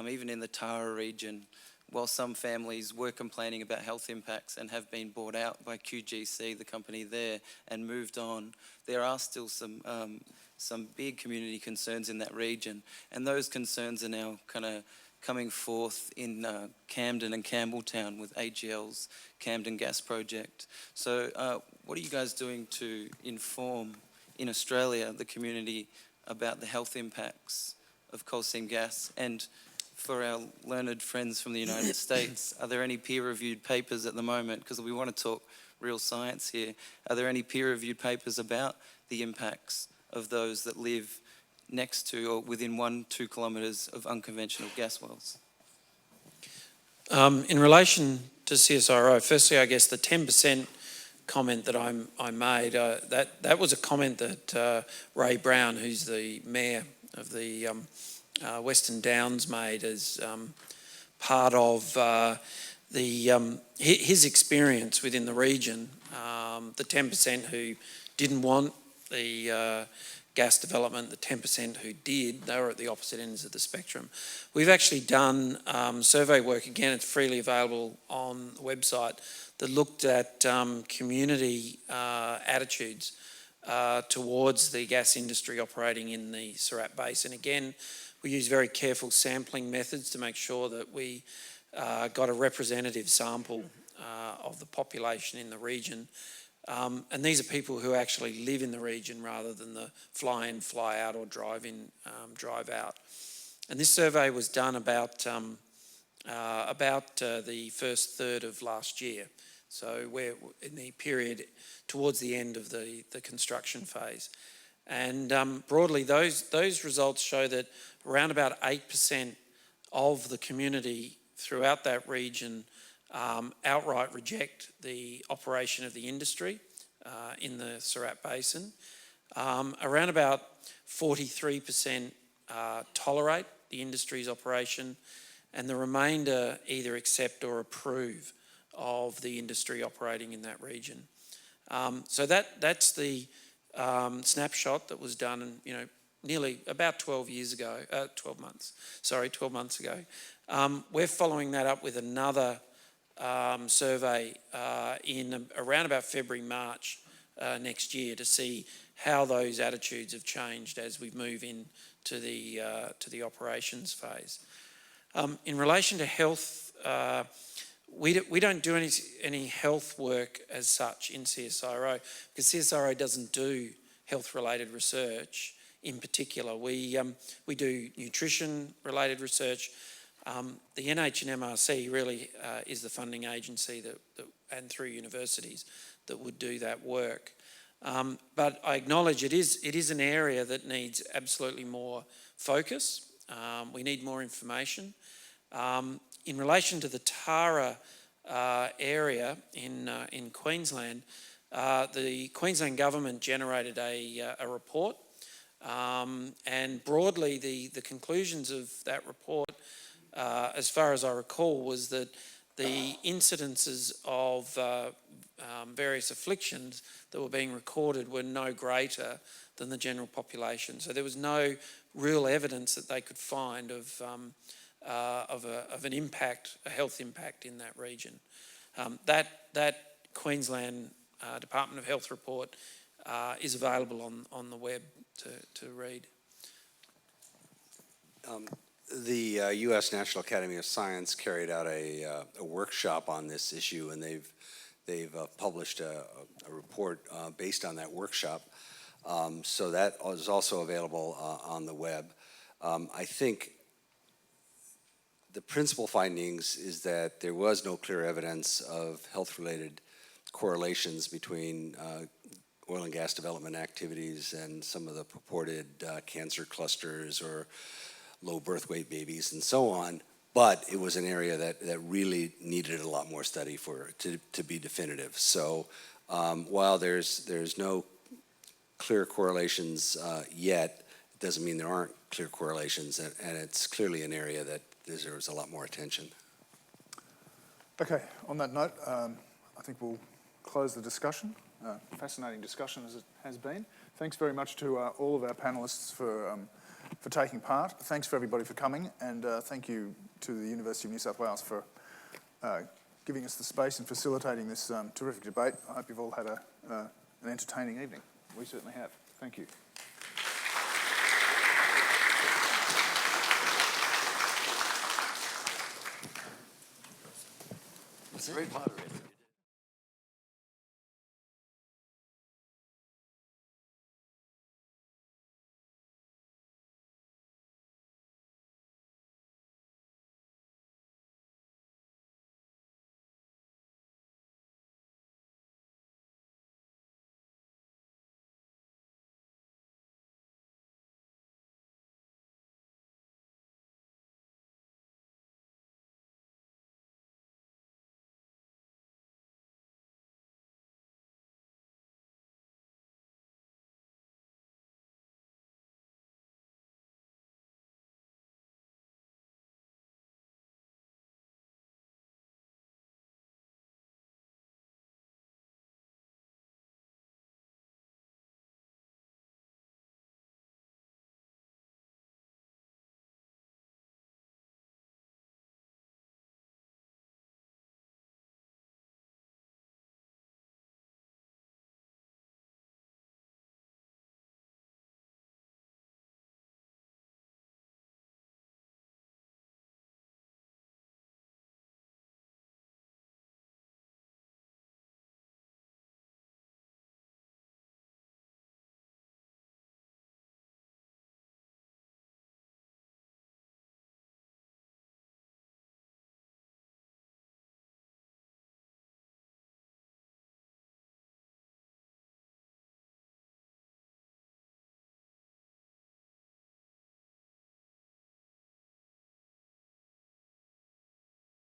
even in the Tara region, while some families were complaining about health impacts and have been bought out by QGC, the company there, and moved on, there are still some big community concerns in that region. And those concerns are now kind of coming forth in Camden and Campbelltown with AGL's Camden Gas Project. So what are you guys doing to inform in Australia the community about the health impacts of coal seam gas? And for our learned friends from the United States, are there any peer-reviewed papers at the moment? Because we want to talk real science here. Are there any peer-reviewed papers about the impacts of those that live next to or within 1-2 kilometres of unconventional gas wells? In relation to CSIRO, firstly, I guess the 10% comment that I made, that was a comment that Ray Brown, who's the mayor of the Western Downs, made as part of his experience within the region. The 10% who didn't want the gas development, the 10% who did, they were at the opposite ends of the spectrum. We've actually done survey work, again, it's freely available on the website, that looked at community attitudes towards the gas industry operating in the Surat Basin. Again, we use very careful sampling methods to make sure that we got a representative sample of the population in the region. And these are people who actually live in the region rather than the fly in, fly out, or drive in, drive out. And this survey was done about the first third of last year. So we're in the period towards the end of the construction phase. And broadly, those results show that around about 8% of the community throughout that region outright reject the operation of the industry in the Surat Basin. Around about 43% tolerate the industry's operation, and the remainder either accept or approve of the industry operating in that region. So that's the snapshot that was done, nearly about 12 months ago. We're following that up with another survey in around about February, March next year to see how those attitudes have changed as we move into the operations phase. In relation to health, we don't do any health work as such in CSIRO, because CSIRO doesn't do health-related research in particular. We do nutrition-related research. The NHMRC really is the funding agency that and through universities that would do that work. But I acknowledge it is an area that needs absolutely more focus. We need more information. In relation to the Tara area in Queensland, the Queensland government generated a report, and broadly the conclusions of that report, as far as I recall, was that the incidences of various afflictions that were being recorded were no greater than the general population. So there was no real evidence that they could find of an impact, a health impact in that region. That Queensland Department of Health report is available on the web to read. The U.S. National Academy of Science carried out a workshop on this issue, and they've published a report based on that workshop. So that is also available on the web. I think the principal findings is that there was no clear evidence of health-related correlations between oil and gas development activities and some of the purported cancer clusters or low birth weight babies and so on. But it was an area that really needed a lot more study to be definitive. So while there's no clear correlations yet, it doesn't mean there aren't clear correlations, and it's clearly an area that deserves a lot more attention. Okay, on that note, I think we'll close the discussion. Fascinating discussion as it has been. Thanks very much to all of our panellists for taking part. Thanks for everybody for coming, and thank you to the University of New South Wales for giving us the space and facilitating this terrific debate. I hope you've all had an entertaining evening. We certainly have. Thank you. Great moderator.